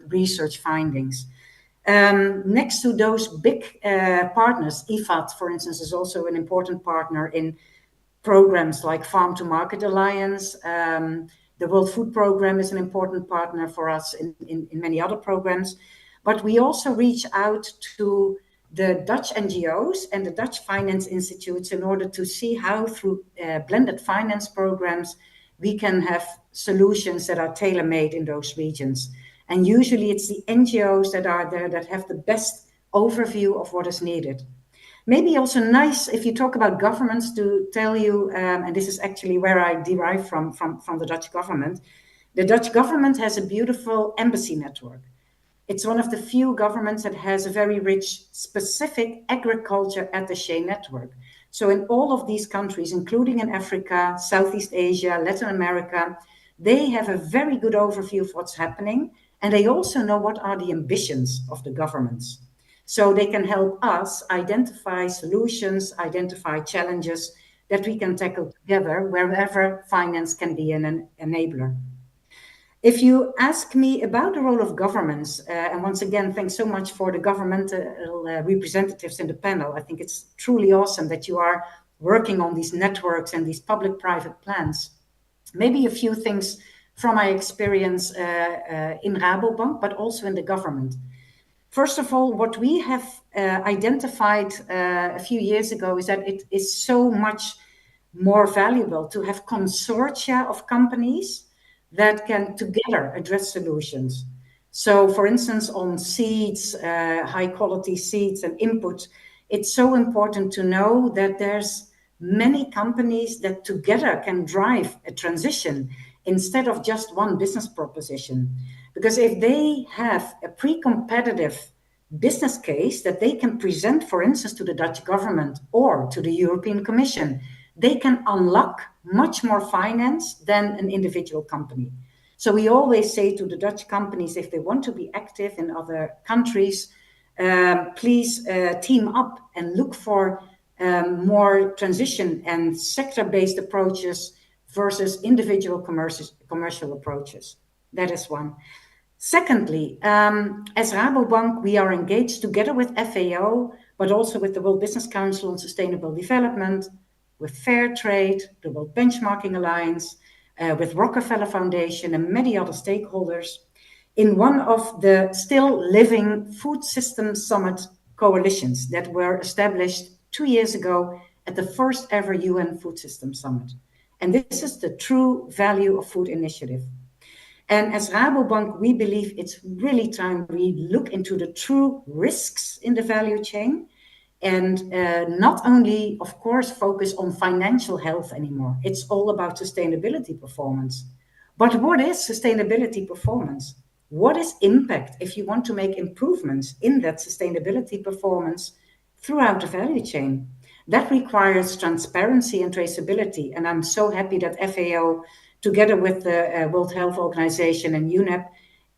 research findings. Next to those big partners, IFAD, for instance, is also an important partner in programs like Farm to Market Alliance. The World Food Programme is an important partner for us in many other programs. But we also reach out to the Dutch NGOs and the Dutch finance institutes in order to see how through blended finance programs we can have solutions that are tailor-made in those regions. And usually it's the NGOs that are there that have the best overview of what is needed. Maybe also nice, if you talk about governments, to tell you, and this is actually where I derive from the Dutch government. The Dutch government has a beautiful embassy network. It's one of the few governments that has a very rich, specific agriculture attaché network. So in all of these countries, including in Africa, Southeast Asia, Latin America, they have a very good overview of what's happening. And they also know what are the ambitions of the governments. So they can help us identify solutions, identify challenges that we can tackle together wherever finance can be an enabler. If you ask me about the role of governments, and once again, thanks so much for the governmental representatives in the panel. I think it's truly awesome that you are working on these networks and these public-private plans. Maybe a few things from my experience in Rabobank, but also in the government. First of all, what we have identified a few years ago is that it is so much more valuable to have consortia of companies that can together address solutions. So for instance, on seeds, high quality seeds and input, it's so important to know that there's many companies that together can drive a transition instead of just one business proposition. Because if they have a pre-competitive business case that they can present, for instance, to the Dutch government or to the European Commission, they can unlock much more finance than an individual company. So we always say to the Dutch companies, if they want to be active in other countries, please team up and look for more transition and sector-based approaches versus individual commercial approaches. That is one. Secondly, as Rabobank, we are engaged together with FAO, but also with the World Business Council on Sustainable Development, with Fair Trade, the World Benchmarking Alliance, with Rockefeller Foundation and many other stakeholders in one of the still living food system summit coalitions that were established 2 years ago at the first ever UN Food System Summit. And this is the True Value of Food initiative. And as Rabobank, we believe it's really time we look into the true risks in the value chain and not only, of course, focus on financial health anymore. It's all about sustainability performance. But what is sustainability performance? What is impact if you want to make improvements in that sustainability performance throughout the value chain? That requires transparency and traceability. And I'm so happy that FAO, together with the World Health Organization and UNEP,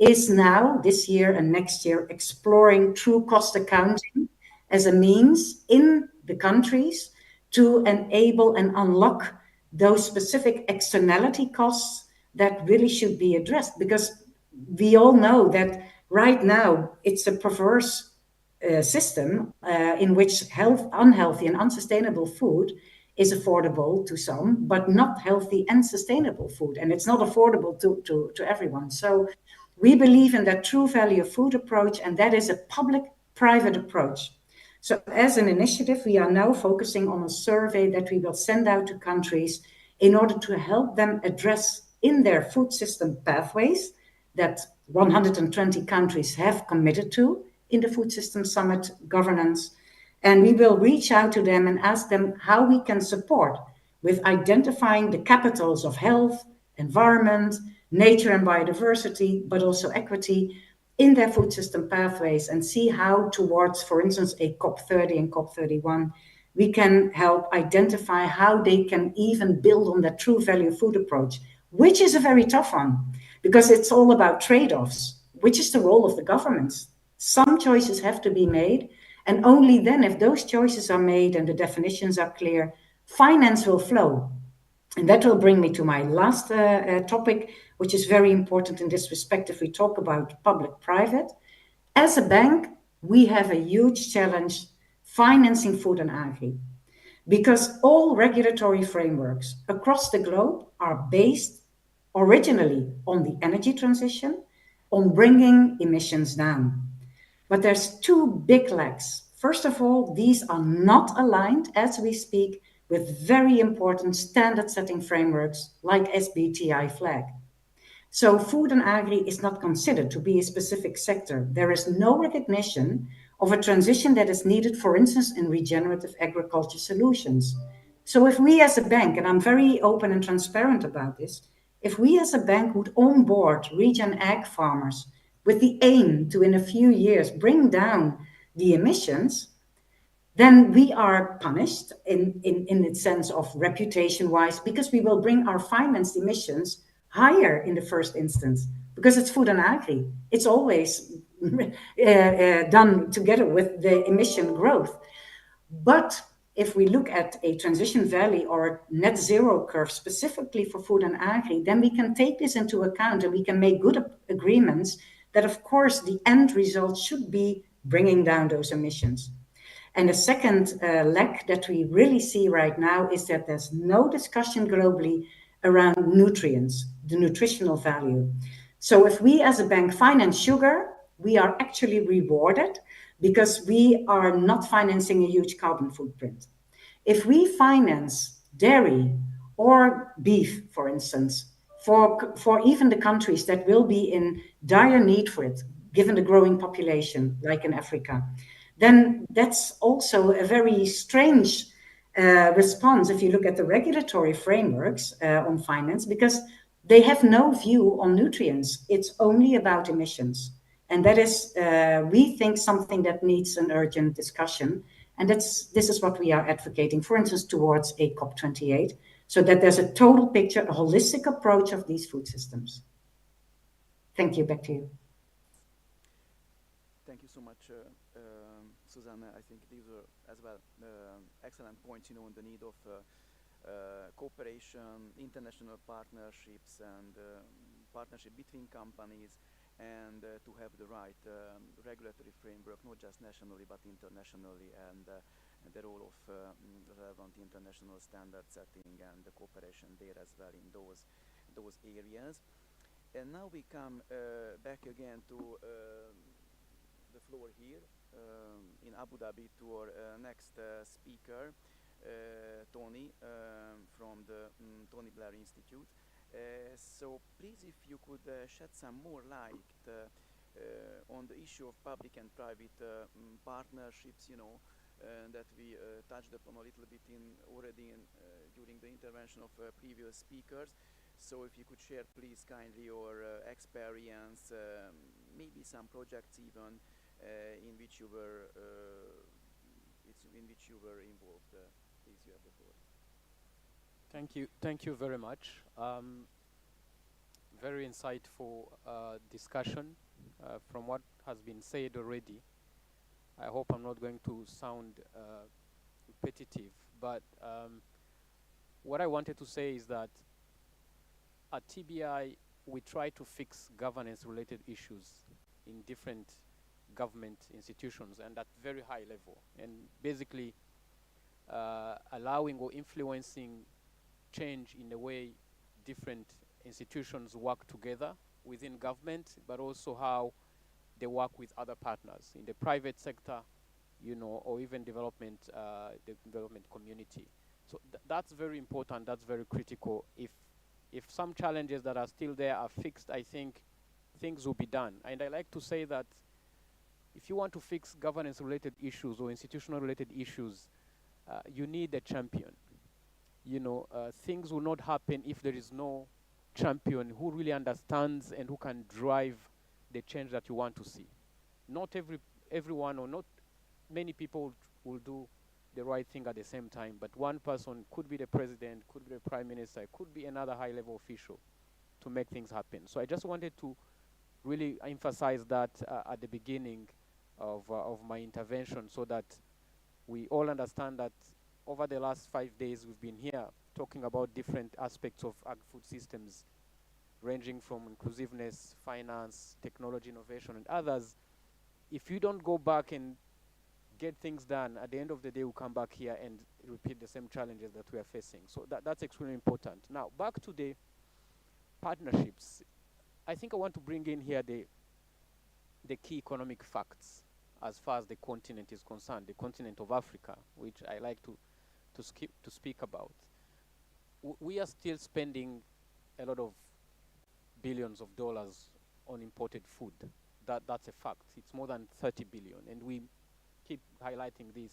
is now, this year and next year, exploring true cost accounting as a means in the countries to enable and unlock those specific externality costs that really should be addressed. Because we all know that right now it's a perverse system in which unhealthy and unsustainable food is affordable to some, but not healthy and sustainable food. And it's not affordable to everyone. So we believe in that true value of food approach, and that is a public-private approach. So as an initiative, we are now focusing on a survey that we will send out to countries in order to help them address in their food system pathways that 120 countries have committed to in the Food System Summit governance. And we will reach out to them and ask them how we can support with identifying the capitals of health, environment, nature and biodiversity, but also equity in their food system pathways, and see how towards, for instance, a COP30 and COP31, we can help identify how they can even build on that true value food approach, which is a very tough one, because it's all about trade-offs, which is the role of the governments. Some choices have to be made, and only then, if those choices are made and the definitions are clear, finance will flow. And that will bring me to my last topic, which is very important in this respect if we talk about public-private. As a bank, we have a huge challenge financing food and agri, because all regulatory frameworks across the globe are based originally on the energy transition, on bringing emissions down. But there's two big lags. First of all, these are not aligned as we speak with very important standard-setting frameworks like SBTi flag. So food and agri is not considered to be a specific sector. There is no recognition of a transition that is needed, for instance, in regenerative agriculture solutions. So if we as a bank, and I'm very open and transparent about this, if we as a bank would onboard regen ag farmers with the aim to, in a few years, bring down the emissions, then we are punished in the sense of reputation-wise, because we will bring our financed emissions higher in the first instance, because it's food and agri. It's always done together with the emission growth. But if we look at a transition valley or net zero curve specifically for food and agri, then we can take this into account and we can make good agreements that, of course, the end result should be bringing down those emissions. And the second lack that we really see right now is that there's no discussion globally around nutrients, the nutritional value. So if we as a bank finance sugar, we are actually rewarded because we are not financing a huge carbon footprint. If we finance dairy or beef, for instance, for even the countries that will be in dire need for it, given the growing population, like in Africa, then that's also a very strange response if you look at the regulatory frameworks on finance, because they have no view on nutrients. It's only about emissions. And that is, we think, something that needs an urgent discussion. And this is what we are advocating, for instance, towards a COP28, so that there's a total picture, a holistic approach of these food systems. Thank you. Back to you. Thank you so much, Susanne. I think these are as well excellent points, on the need of cooperation, international partnerships, and partnership between companies, and to have the right regulatory framework, not just nationally but internationally, and the role of relevant international standard setting and the cooperation there as well in those areas. And now we come back again to the floor here in Abu Dhabi to our next speaker, Tony, from the Tony Blair Institute. So please, if you could shed some more light on the issue of public and private partnerships, that we touched upon a little bit already during the intervention of previous speakers. So if you could share, please, kindly your experience, maybe some projects even in which you were involved. Please, you have the floor. Thank you very much. Very insightful discussion from what has been said already. I hope I'm not going to sound repetitive, but what I wanted to say is that at TBI, we try to fix governance-related issues in different government institutions and at very high level, and basically allowing or influencing change in the way different institutions work together within government, but also how they work with other partners in the private sector, or even the development community. So that's very important. That's very critical. If some challenges that are still there are fixed, I think things will be done. And I like to say that if you want to fix governance-related issues or institutional-related issues, you need a champion. Things will not happen if there is no champion who really understands and who can drive the change that you want to see. Not everyone or not many people will do the right thing at the same time, but one person could be the president, could be the prime minister, could be another high-level official to make things happen. So I just wanted to really emphasize that at the beginning of my intervention, so that we all understand that over the last 5 days we've been here talking about different aspects of agri-food systems, ranging from inclusiveness, finance, technology, innovation, and others. If you don't go back and get things done, at the end of the day we'll come back here and repeat the same challenges that we are facing. So that's extremely important. Now, back to the partnerships. I think I want to bring in here the key economic facts as far as the continent is concerned, the continent of Africa, which I like to speak about. We are still spending a lot of billions of dollars on imported food. That's a fact. It's more than 30 billion, and we keep highlighting this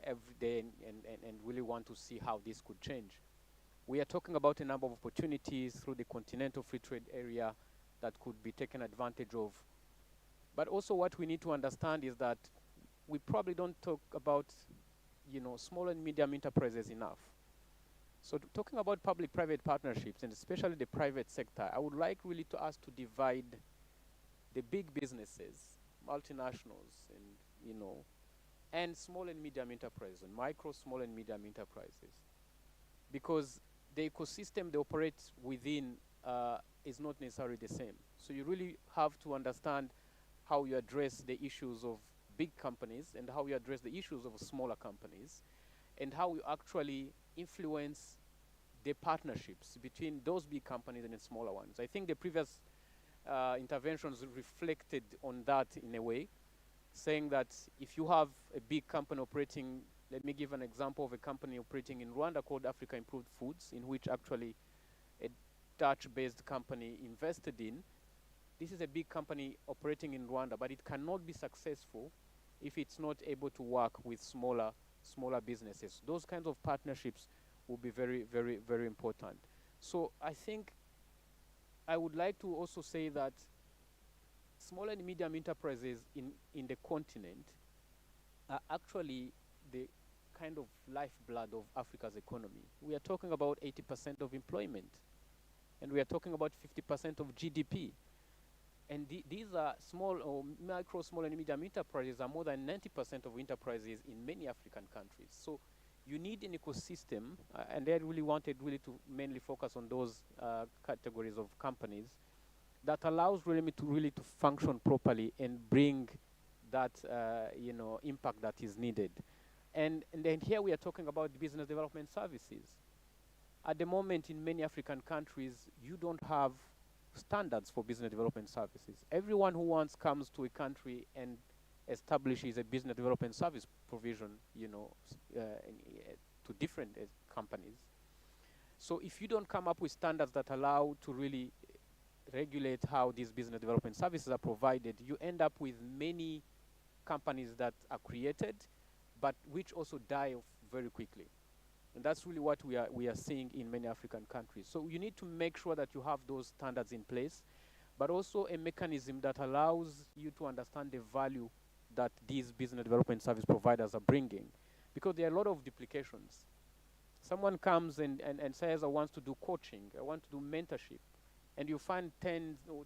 every day and really want to see how this could change. We are talking about a number of opportunities through the continental free trade area that could be taken advantage of. But also what we need to understand is that we probably don't talk about, small and medium enterprises enough. So talking about public-private partnerships, and especially the private sector, I would like really to us to divide the big businesses, multinationals, and small and medium enterprises, and micro, small and medium enterprises. Because the ecosystem they operate within is not necessarily the same. So you really have to understand how you address the issues of big companies and how you address the issues of smaller companies, and how you actually influence the partnerships between those big companies and the smaller ones. I think the previous interventions reflected on that in a way, saying that if you have a big company operating, let me give an example of a company operating in Rwanda called Africa Improved Foods, in which actually a Dutch-based company invested in. This is a big company operating in Rwanda, but it cannot be successful if it's not able to work with smaller businesses. Those kinds of partnerships will be very, very, very important. So I think I would like to also say that small and medium enterprises in the continent are actually the kind of lifeblood of Africa's economy. We are talking about 80% of employment, and we are talking about 50% of GDP. And these are small or micro, small and medium enterprises are more than 90% of enterprises in many African countries. So you need an ecosystem, and they really wanted really to mainly focus on those categories of companies that allows really to function properly and bring that impact that is needed. And then here we are talking about business development services. At the moment, in many African countries, you don't have standards for business development services. Everyone who wants comes to a country and establishes a business development service provision, to different companies. So if you don't come up with standards that allow to really regulate how these business development services are provided, you end up with many companies that are created, but which also die off very quickly. And that's really what we are seeing in many African countries. So you need to make sure that you have those standards in place, but also a mechanism that allows you to understand the value that these business development service providers are bringing. Because there are a lot of duplications. Someone comes and says, I want to do coaching, I want to do mentorship, and you find tens or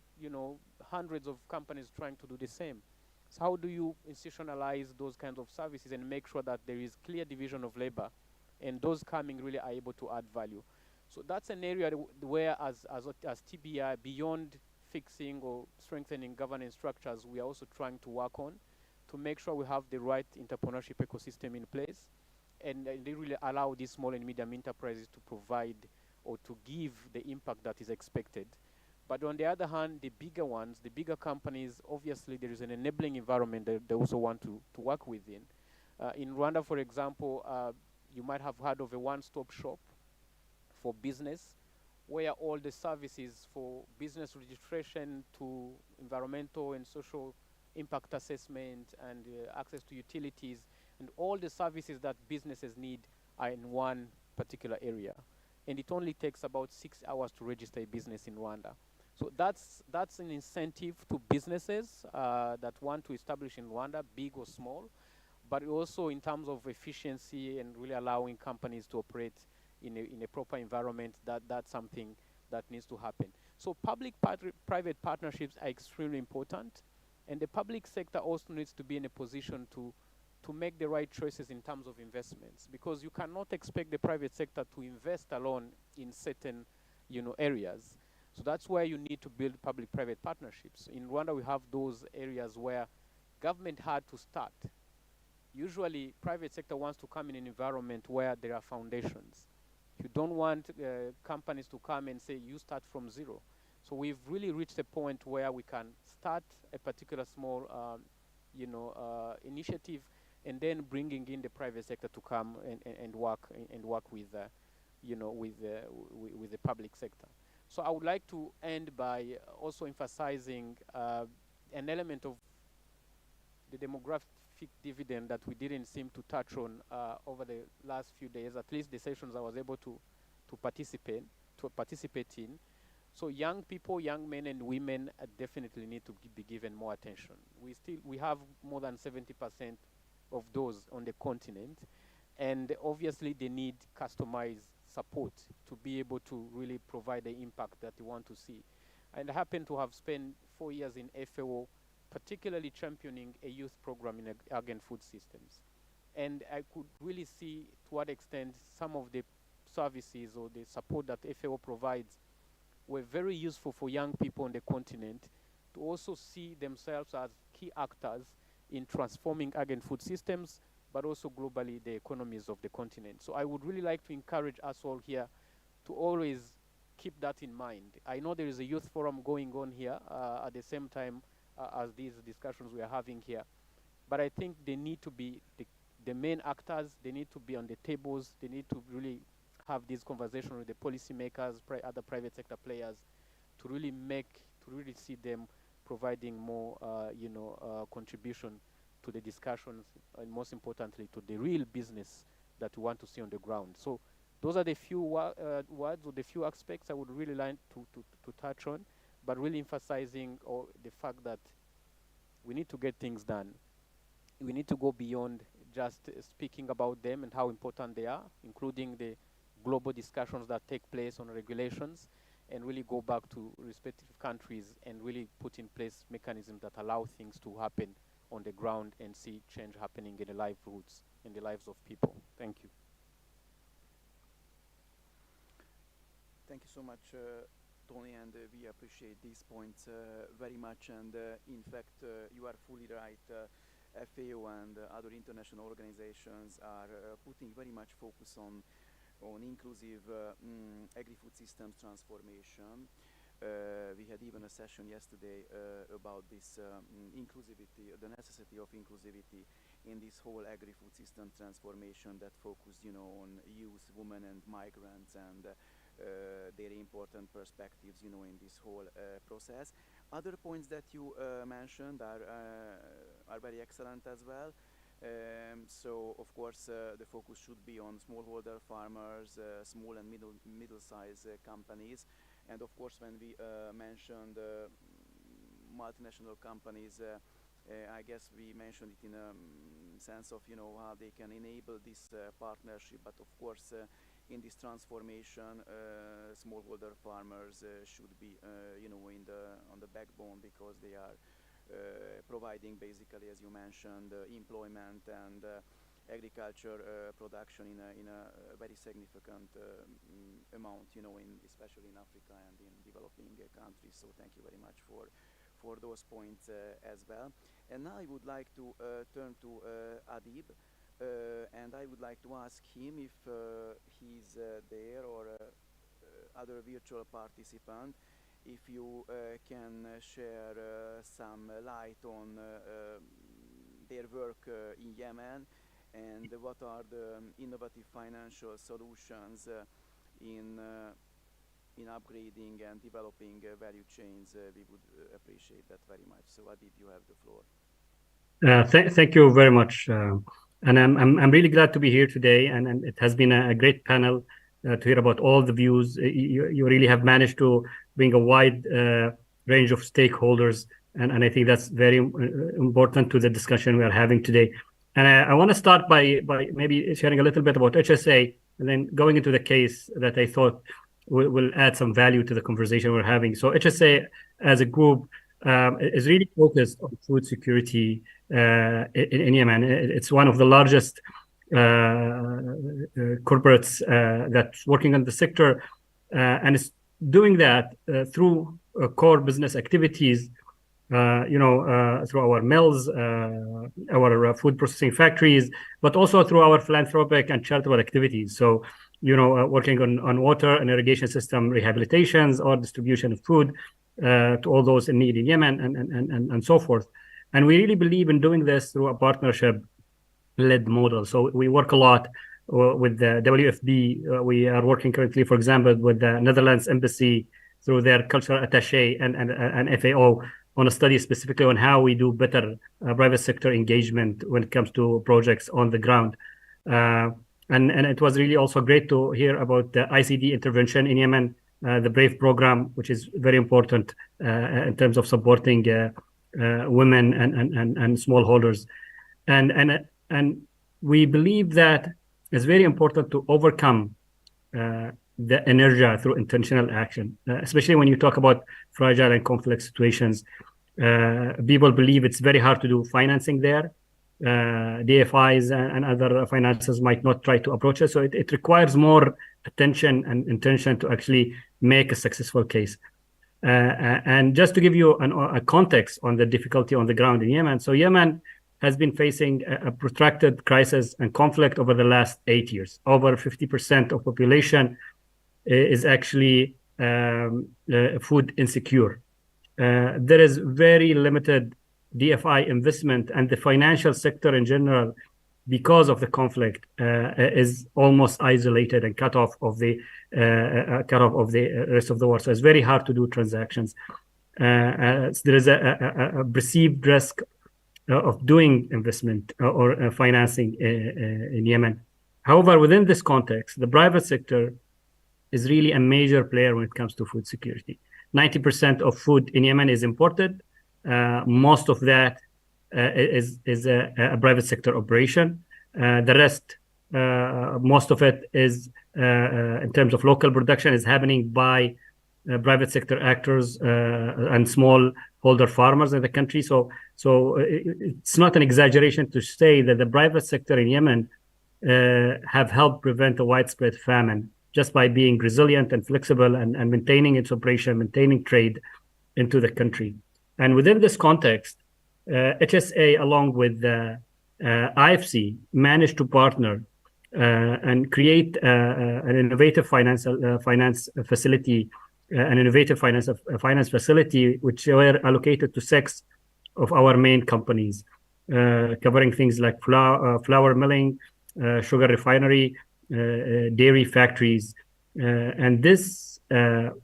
hundreds of companies trying to do the same. So how do you institutionalize those kinds of services and make sure that there is clear division of labor and those coming really are able to add value? So that's an area where as TBI, beyond fixing or strengthening governance structures, we are also trying to work on to make sure we have the right entrepreneurship ecosystem in place, and they really allow these small and medium enterprises to provide or to give the impact that is expected. But on the other hand, the bigger ones, the bigger companies, obviously there is an enabling environment that they also want to work within. In Rwanda, for example, you might have heard of a one-stop shop for business, where all the services for business registration to environmental and social impact assessment and access to utilities and all the services that businesses need are in one particular area. And it only takes about 6 hours to register a business in Rwanda. So that's an incentive to businesses that want to establish in Rwanda, big or small, but also in terms of efficiency and really allowing companies to operate in a proper environment, that's something that needs to happen. So public-private partnerships are extremely important, and the public sector also needs to be in a position to make the right choices in terms of investments, because you cannot expect the private sector to invest alone in certain areas. So that's where you need to build public-private partnerships. In Rwanda, we have those areas where government had to start. Usually, private sector wants to come in an environment where there are foundations. You don't want companies to come and say, you start from zero. So we've really reached a point where we can start a particular small initiative, and then bringing in the private sector to come and work with the public sector. So I would like to end by also emphasizing an element of the demographic dividend that we didn't seem to touch on over the last few days, at least the sessions I was able to participate in. So young people, young men and women definitely need to be given more attention. We have more than 70% of those on the continent, and obviously they need customized support to be able to really provide the impact that we want to see. And I happen to have spent 4 years in FAO, particularly championing a youth program in ag and food systems. And I could really see to what extent some of the services or the support that FAO provides were very useful for young people on the continent to also see themselves as key actors in transforming ag and food systems, but also globally the economies of the continent. So I would really like to encourage us all here to always keep that in mind. I know there is a youth forum going on here at the same time as these discussions we are having here, but I think they need to be the main actors. They need to be on the tables. They need to really have these conversations with the policymakers, other private sector players, to really see them providing more, contribution to the discussions, and most importantly, to the real business that we want to see on the ground. So those are the few words or the few aspects I would really like to touch on. but really emphasizing the fact that we need to get things done. We need to go beyond just speaking about them and how important they are, including the global discussions that take place on regulations, and really go back to respective countries and really put in place mechanisms that allow things to happen on the ground and see change happening in the livelihoods, in the lives of people. Thank you. Thank you so much, Tony, and we appreciate these points very much. And in fact, you are fully right. FAO and other international organizations are putting very much focus on inclusive agri-food systems transformation. We had even a session yesterday about this inclusivity, the necessity of inclusivity in this whole agri-food system transformation that focused, on youth, women, and migrants, and their important perspectives, in this whole process. Other points that you mentioned are very excellent as well. So of course the focus should be on smallholder farmers, small and middle-sized companies, and of course when we mentioned multinational companies, I guess we mentioned it in a sense of how they can enable this partnership, but of course in this transformation smallholder farmers should be on the backbone, because they are providing basically, as you mentioned, employment and agriculture production in a very significant amount, especially in Africa and in developing countries. So thank you very much for those points as well. And now I would like to turn to Adib, and I would like to ask him if he's there, or other virtual participant, if you can share some light on their work in Yemen, and what are the innovative financial solutions in upgrading and developing value chains. We would appreciate that very much. So Adib, you have the floor. Thank you very much. And I'm really glad to be here today, and it has been a great panel to hear about all the views. You really have managed to bring a wide range of stakeholders, and I think that's very important to the discussion we are having today. And I want to start by maybe sharing a little bit about HSA, and then going into the case that I thought will add some value to the conversation we're having. So HSA as a group is really focused on food security in Yemen. It's one of the largest corporates that's working in the sector, and it's doing that through core business activities, through our mills, our food processing factories, but also through our philanthropic and charitable activities. So, working on water and irrigation system rehabilitations or distribution of food to all those in need in Yemen, and so forth. And we really believe in doing this through a partnership-led model. So we work a lot with the WFP. We are working currently, for example, with the Netherlands Embassy through their cultural attaché and FAO on a study specifically on how we do better private sector engagement when it comes to projects on the ground. And it was really also great to hear about the ICD intervention in Yemen, the BRAVE program, which is very important in terms of supporting women and smallholders. And we believe that it's very important to overcome the inertia through intentional action, especially when you talk about fragile and complex situations. People believe it's very hard to do financing there. DFIs and other finances might not try to approach it. So it requires more attention and intention to actually make a successful case. And just to give you a context on the difficulty on the ground in Yemen. So Yemen has been facing a protracted crisis and conflict over the last 8 years. Over 50% of population is actually food insecure. There is very limited DFI investment, and the financial sector in general, because of the conflict, is almost isolated and cut off of the rest of the world. So it's very hard to do transactions. There is a perceived risk of doing investment or financing in Yemen. However, within this context, the private sector is really a major player when it comes to food security. 90% of food in Yemen is imported. Most of that is a private sector operation. The rest, most of it is, in terms of local production, is happening by private sector actors and small holder farmers in the country. So it's not an exaggeration to say that the private sector in Yemen have helped prevent a widespread famine just by being resilient and flexible and maintaining its operation, maintaining trade into the country. And within this context, HSA, along with IFC, managed to partner and create an innovative finance facility, finance facility, which were allocated to 6 of our main companies, covering things like flour milling, sugar refinery, dairy factories. And this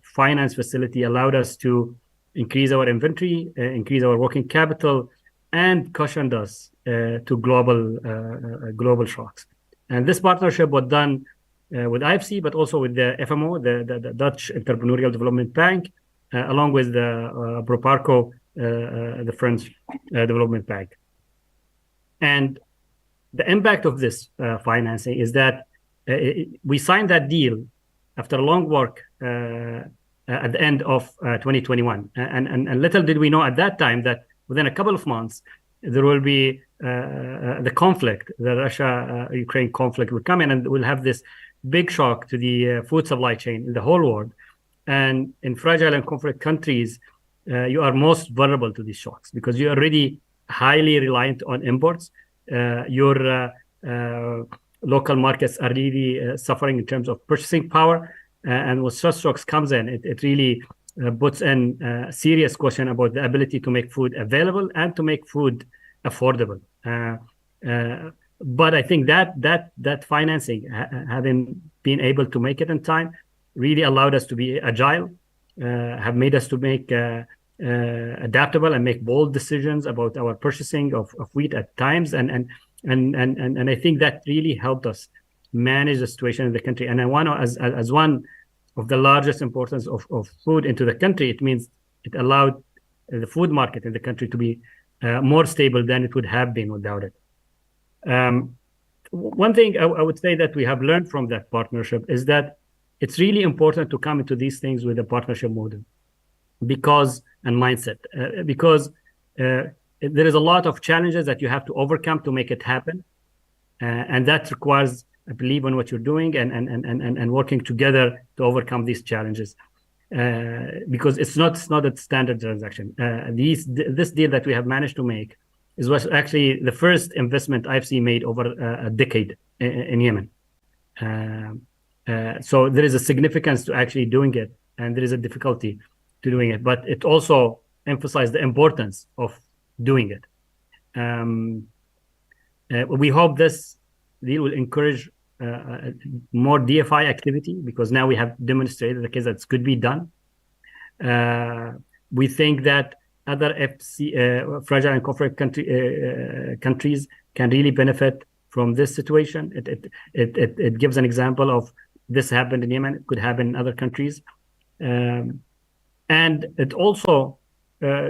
finance facility allowed us to increase our inventory, increase our working capital, and cushioned us to global shocks. And this partnership was done with IFC, but also with the FMO, the Dutch Entrepreneurial Development Bank, along with the Proparco, the French Development Bank. And the impact of this financing is that we signed that deal after long work at the end of 2021. And little did we know at that time that within a couple of months, there will be the conflict, the Russia-Ukraine conflict will come in, and we'll have this big shock to the food supply chain in the whole world. And in fragile and conflict countries, you are most vulnerable to these shocks because you're already highly reliant on imports. Your local markets are really suffering in terms of purchasing power. And when such shocks comes in, it really puts in a serious question about the ability to make food available and to make food affordable. But I think that financing, having been able to make it in time, really allowed us to be agile, have made us to make adaptable and make bold decisions about our purchasing of wheat at times. And I think that really helped us manage the situation in the country. And I want to, as one of the largest importance of food into the country, it means it allowed the food market in the country to be more stable than it would have been without it. One thing I would say that we have learned from that partnership is that it's really important to come into these things with a partnership model and mindset, because there is a lot of challenges that you have to overcome to make it happen. And that requires a belief in what you're doing and working together to overcome these challenges. Because it's not a standard transaction. This deal that we have managed to make was actually the first investment IFC made over a decade in Yemen. So there is a significance to actually doing it, and there is a difficulty to doing it, but it also emphasized the importance of doing it. We hope this deal will encourage more DFI activity, because now we have demonstrated the case that it could be done. We think that other fragile and conflict countries can really benefit from this situation. It gives an example of this happened in Yemen, it could happen in other countries. And it also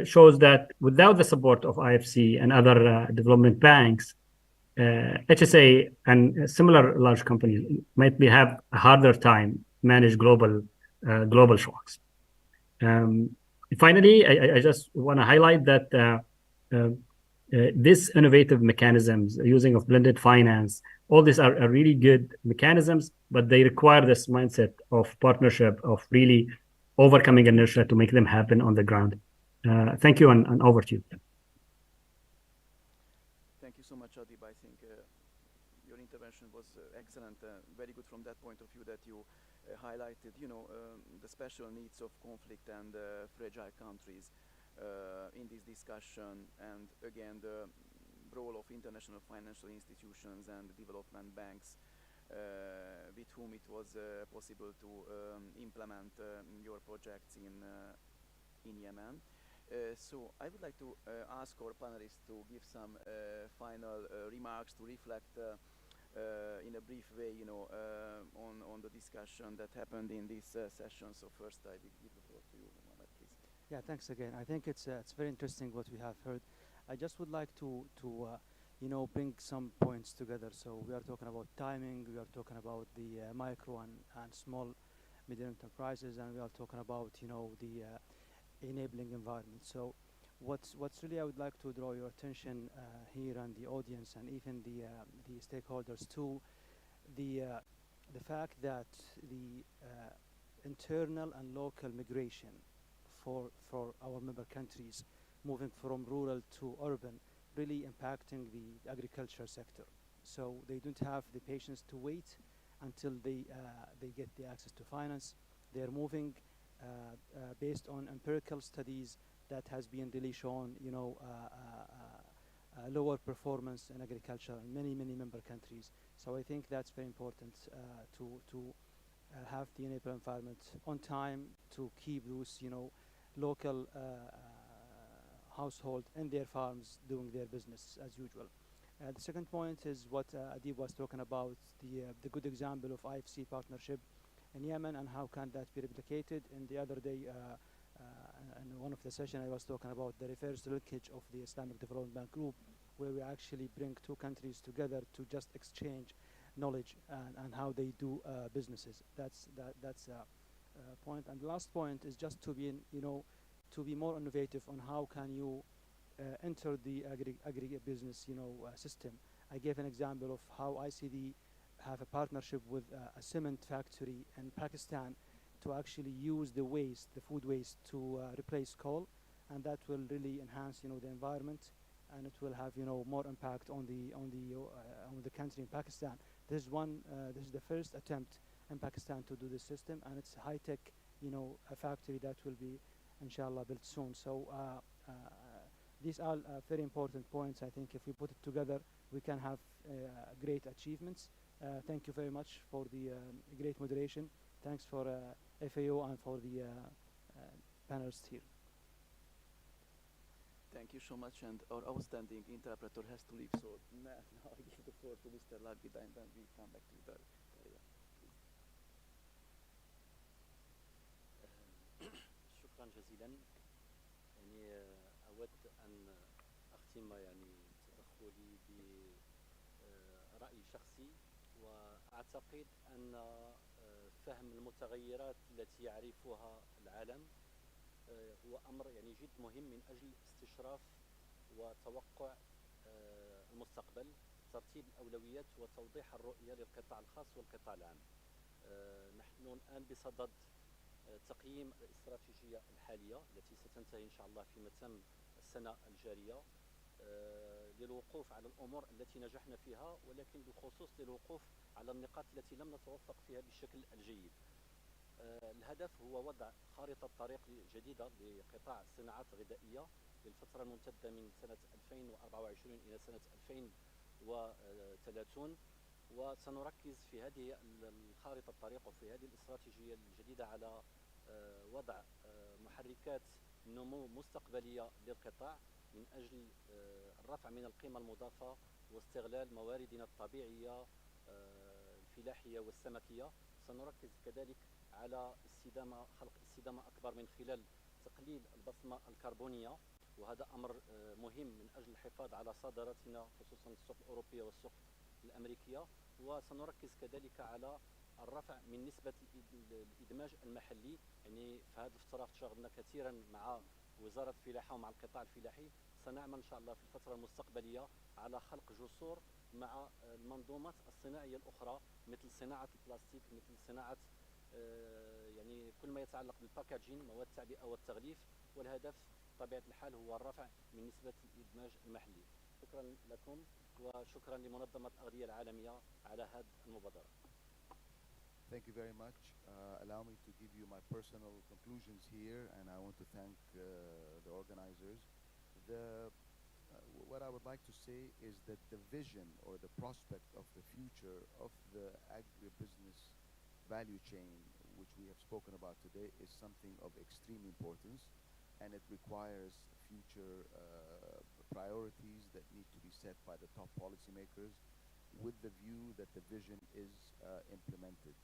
shows that without the support of IFC and other development banks, HSA and similar large companies might have a harder time manage global shocks. Finally, I just want to highlight that these innovative mechanisms, using of blended finance, all these are really good mechanisms, but they require this mindset of partnership, of really overcoming inertia to make them happen on the ground. Thank you, and over to you. Thank you so much, Adib. I think your intervention was excellent, very good from that point of view that you highlighted, the special needs of conflict and fragile countries in this discussion, and again the role of international financial institutions and development banks with whom it was possible to implement your projects in Yemen. So I would like to ask our panelists to give some final remarks, to reflect in a brief way, on the discussion that happened in this session. So first I will give the floor to you, Mohammed. Yeah, thanks again. I think it's very interesting what we have heard. I just would like to bring some points together. So we are talking about timing. We are talking about the micro and small medium enterprises, and we are talking about the enabling environment. So what's really I would like to draw your attention here and the audience and even the stakeholders to the fact that the internal and local migration for our member countries moving from rural to urban really impacting the agriculture sector. So they don't have the patience to wait until they get the access to finance. They are moving based on empirical studies that has been really shown, lower performance in agriculture in many member countries. So I think that's very important to have the enable environment on time to keep those, local household and their farms doing their business as usual. The second point is what Adib was talking about, the good example of IFC partnership in Yemen and how can that be replicated. And the other day, in one of the session, I was talking about the reverse linkage of the Islamic Development Bank Group, where we actually bring two countries together to just exchange knowledge and how they do businesses. That's point. And the last point is just to be, to be more innovative on how can you enter the agribusiness, system. I gave an example of how ICD have a partnership with a cement factory in Pakistan to actually use the waste, the food waste, to replace coal, and that will really enhance, the environment, and it will have, more impact on the country in Pakistan. This is one. This is the first attempt in Pakistan to do this system, and it's high tech, a factory that will be, inshallah, built soon. So these are very important points. I think if we put it together, we can have great achievements. Thank you very much for the great moderation. Thanks for FAO and for the panelists here. Thank you so much, and our outstanding interpreter has to leave, so now I give the floor to Mr. Lagbida, and then we come back to the area. شكرا جزيلا. يعني أود أن أختم يعني تدخلي برأي شخصي، وأعتقد أن فهم المتغيرات التي يعرفها العالم هو أمر يعني جد مهم من أجل استشراف وتوقع المستقبل، ترتيب الأولويات وتوضيح الرؤية للقطاع الخاص والقطاع العام. نحن الآن بصدد تقييم الاستراتيجية الحالية التي ستنتهي إن شاء الله في متم السنة الجارية، للوقوف على الأمور التي نجحنا فيها، ولكن بالخصوص للوقوف على النقاط التي لم نتوفق فيها بالشكل الجيد. الهدف هو وضع خارطة طريق جديدة لقطاع الصناعات الغذائية للفترة الممتدة من سنة 2024 إلى سنة 2030، وسنركز في هذه الخارطة الطريق وفي هذه الاستراتيجية الجديدة على وضع محركات نمو مستقبلية للقطاع من أجل الرفع من القيمة المضافة واستغلال مواردنا الطبيعية الفلاحية والسمكية. سنركز كذلك على خلق استدامة أكبر من خلال تقليل البصمة الكربونية، وهذا أمر مهم من أجل الحفاظ على صادراتنا خصوصا السوق الأوروبية والسوق الأمريكية. وسنركز كذلك على الرفع من نسبة الإدماج المحلي. يعني في هذه الفترة اشتغلنا كثيرا مع وزارة الفلاحة ومع القطاع الفلاحي. سنعمل إن شاء الله في الفترة المستقبلية على خلق جسور مع المنظومات الصناعية الأخرى مثل صناعة البلاستيك، مثل صناعة يعني كل ما يتعلق بالباكاجين، مواد التعبئة والتغليف، والهدف بطبيعة الحال هو الرفع من نسبة الإدماج المحلي. شكرا لكم وشكرا لمنظمة الأغذية العالمية على هذه المبادرة. Thank you very much. Allow me to give you my personal conclusions here, and I want to thank the organizers. What I would like to say is that the vision or the prospect of the future of the agribusiness value chain, which we have spoken about today, is something of extreme importance, and it requires future priorities that need to be set by the top policymakers with the view that the vision is implemented.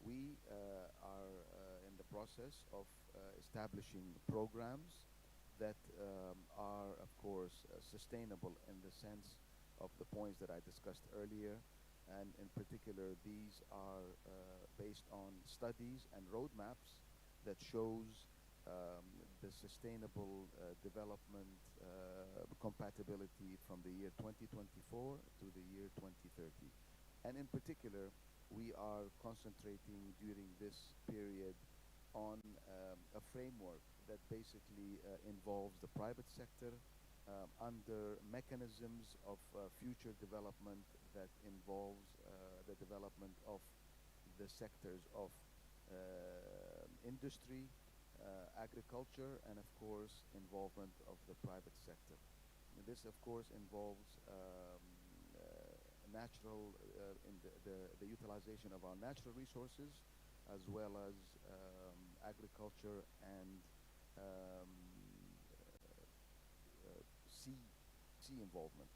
we are in the process of establishing programs that are, of course, sustainable in the sense of the points that I discussed earlier. And in particular, these are based on studies and roadmaps that shows the sustainable development compatibility from the year 2024 to the year 2030. And in particular, we are concentrating during this period on a framework that basically involves the private sector under mechanisms of future development that involves the development of the sectors of industry, agriculture, and of course involvement of the private sector. And this of course involves natural in the utilization of our natural resources as well as agriculture and um, sea involvement.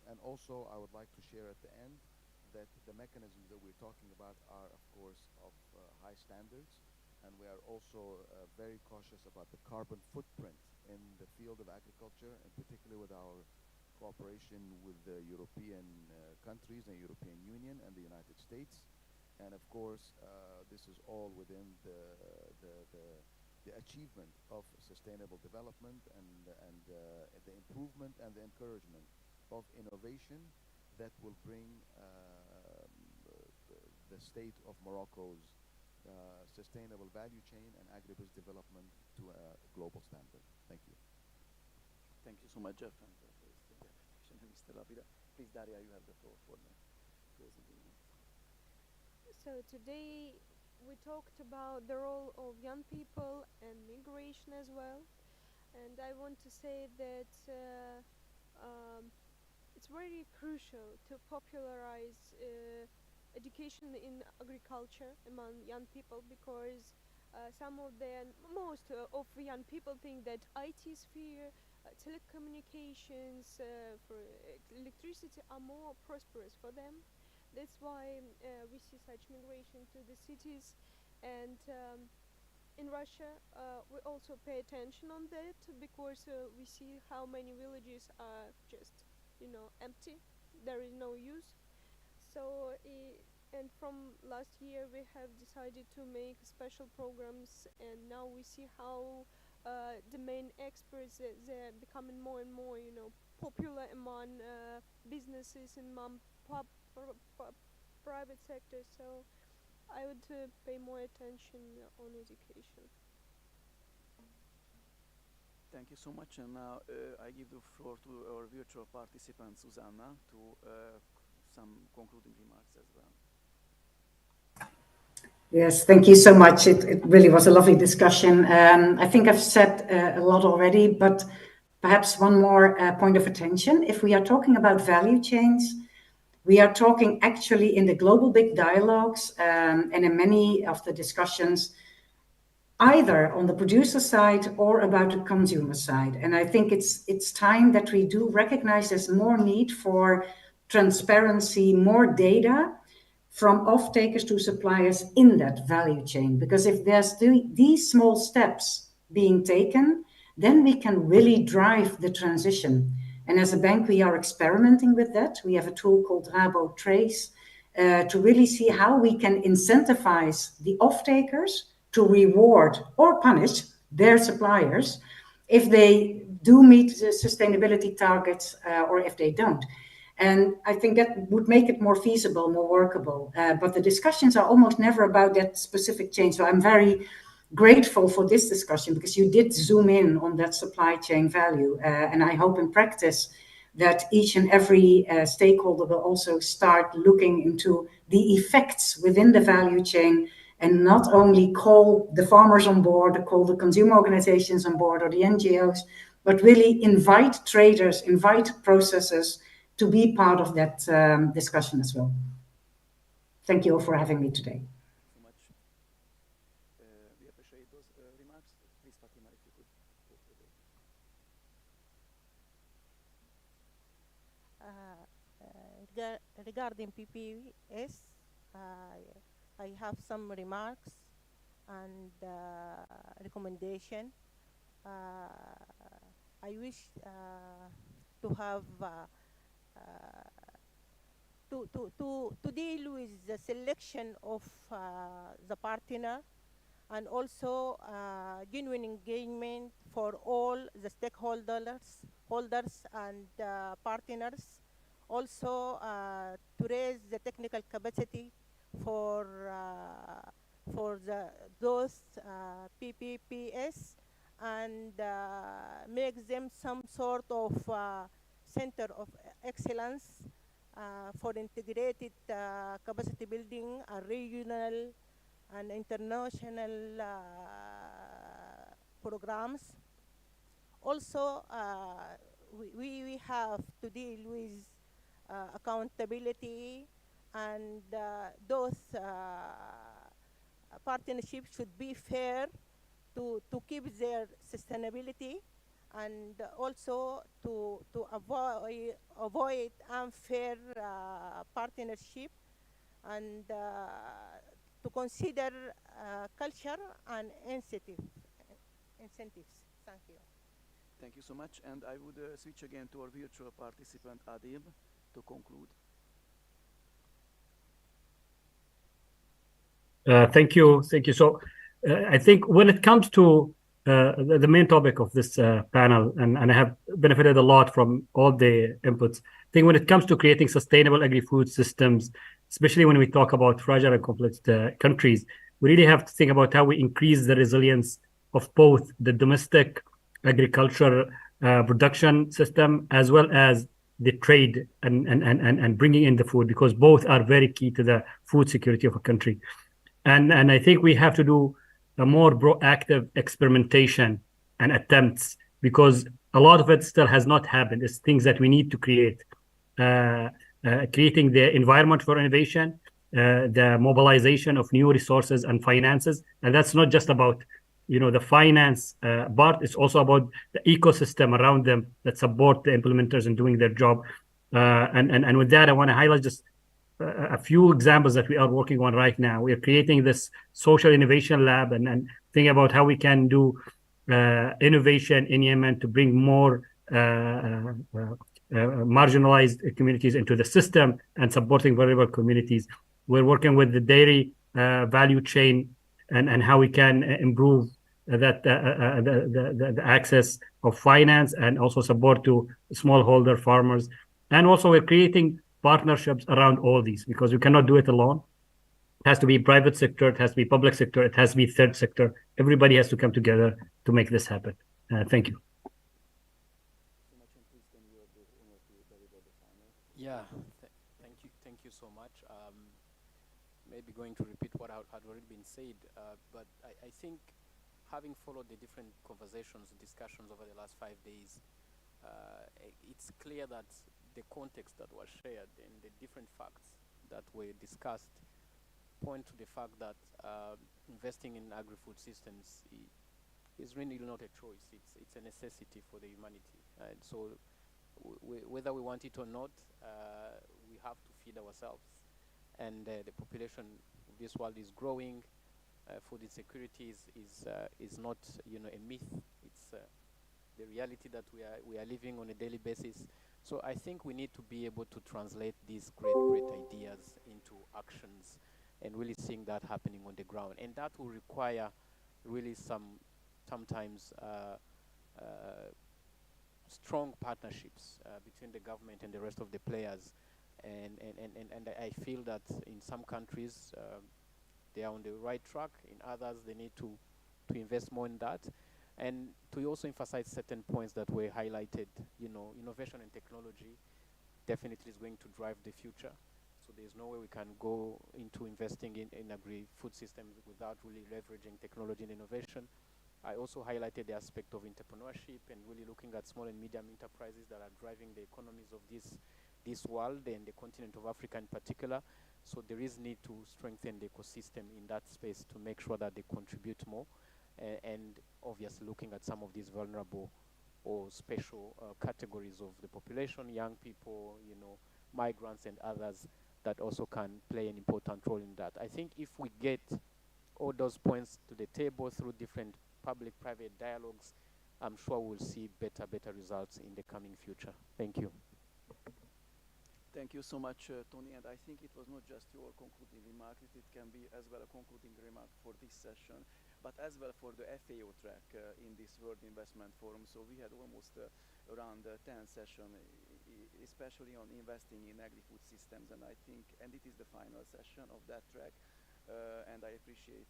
And also I would like to share at the end that the mechanisms that we're talking about are of course of high standards, and we are also very cautious about the carbon footprint in the field of agriculture, in particular with our cooperation with the European countries, the European Union and the United States. And of course, this is all within the achievement of sustainable development and the improvement and the encouragement of innovation that will bring the state of Morocco's sustainable value chain and agribusiness development to a global standard. Thank you. Thank you so much, Jeff, and for this presentation, Mr. Labida. Please, Daria, you have the floor for the closing remarks. So today we talked about the role of young people and migration as well. And I want to say that it's very crucial to popularize education in agriculture among young people, because most of young people think that IT sphere, telecommunications, for electricity are more prosperous for them. That's why we see such migration to the cities. And in Russia, we also pay attention on that, because we see how many villages are just, empty. There is no use. So, and from last year, we have decided to make special programs, and now we see how the main experts, they're becoming more and more, popular among businesses and private sector. So I would pay more attention on education. Thank you so much. And now I give the floor to our virtual participant, Susanna, to some concluding remarks as well. Yes, thank you so much. It really was a lovely discussion. I think I've said a lot already, but perhaps one more point of attention. If we are talking about value chains, we are talking actually in the global big dialogues and in many of the discussions, either on the producer side or about the consumer side. And I think it's time that we do recognize there's more need for transparency, more data from off-takers to suppliers in that value chain. Because if there's these small steps being taken, then we can really drive the transition. And as a bank, we are experimenting with that. We have a tool called Rabo Trace to really see how we can incentivize the off-takers to reward or punish their suppliers if they do meet the sustainability targets or if they don't. And I think that would make it more feasible, more workable. But the discussions are almost never about that specific change. So I'm very grateful for this discussion, because you did zoom in on that supply chain value. And I hope in practice that each and every stakeholder will also start looking into the effects within the value chain, and not only call the farmers on board, call the consumer organizations on board or the NGOs, but really invite traders, invite processors to be part of that discussion as well. Thank you all for having me today. Thank you so much. We appreciate those remarks. Please, Fatima, if you could go further. Regarding PPS, I have some remarks and recommendation. I wish to have to deal with the selection of the partner, and also genuine engagement for all the holders and partners. Also to raise the technical capacity for those PPPs, and make them some sort of center of excellence for integrated capacity building and regional and international programs. Also, we have to deal with accountability, and those partnerships should be fair to keep their sustainability, and also to avoid unfair partnership, and to consider culture and incentives. Thank you. Thank you so much. And I would switch again to our virtual participant, Adib, to conclude. Thank you. So I think when it comes to the main topic of this panel, and I have benefited a lot from all the inputs. I think when it comes to creating sustainable agri-food systems, especially when we talk about fragile and complex countries, we really have to think about how we increase the resilience of both the domestic agriculture production system as well as the trade and bringing in the food, because both are very key to the food security of a country. And I think we have to do a more proactive experimentation and attempts, because a lot of it still has not happened. It's things that we need to create, creating the environment for innovation, the mobilization of new resources and finances. And that's not just about, the finance part. It's also about the ecosystem around them that support the implementers in doing their job. And with that, I want to highlight just a few examples that we are working on right now. We are creating this social innovation lab and thinking about how we can do innovation in Yemen to bring more marginalized communities into the system and supporting vulnerable communities. We're working with the dairy value chain and how we can improve that the access of finance and also support to smallholder farmers. And also we're creating partnerships around all these, because we cannot do it alone. It has to be private sector, it has to be public sector, it has to be third sector. Everybody has to come together to make this happen. Thank you. Yeah, thank you so much. Maybe going to repeat what had already been said, but I think having followed the different conversations, discussions over the last 5 days, it's clear that the context that was shared and the different facts that were discussed point to the fact that investing in agri-food systems is really not a choice. It's a necessity for the humanity. And so whether we want it or not, we have to feed ourselves. And the population of this world is growing. Food insecurity is not a myth. It's the reality that we are living on a daily basis. So I think we need to be able to translate these great ideas into actions and really seeing that happening on the ground. And that will require really sometimes strong partnerships between the government and the rest of the players. And I feel that in some countries they are on the right track. In others, they need to invest more in that. And to also emphasize certain points that were highlighted, innovation and technology definitely is going to drive the future. So there's no way we can go into investing in agri-food systems without really leveraging technology and innovation. I also highlighted the aspect of entrepreneurship and really looking at small and medium enterprises that are driving the economies of this world and the continent of Africa in particular. So there is need to strengthen the ecosystem in that space to make sure that they contribute more. And obviously looking at some of these vulnerable or special categories of the population, young people, migrants and others that also can play an important role in that. I think if we get all those points to the table through different public-private dialogues, I'm sure we'll see better results in the coming future. Thank you. Thank you so much, Tony. And I think it was not just your concluding remark, it can be as well a concluding remark for this session, but as well for the FAO track in this World Investment Forum. So we had almost around 10 sessions, especially on investing in agri-food systems. And I think, and it is the final session of that track. And I appreciate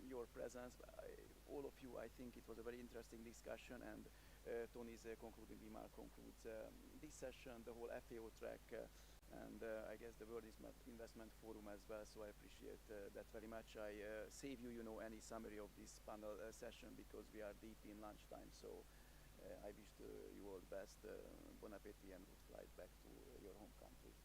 your presence. All of you, I think it was a very interesting discussion, and Tony's concluding remark concludes this session, the whole FAO track, and I guess the World Investment Forum as well. So I appreciate that very much. I save you, any summary of this panel session because we are deep in lunchtime. So I wish you all the best, bon appetit, and good flight back to your home country.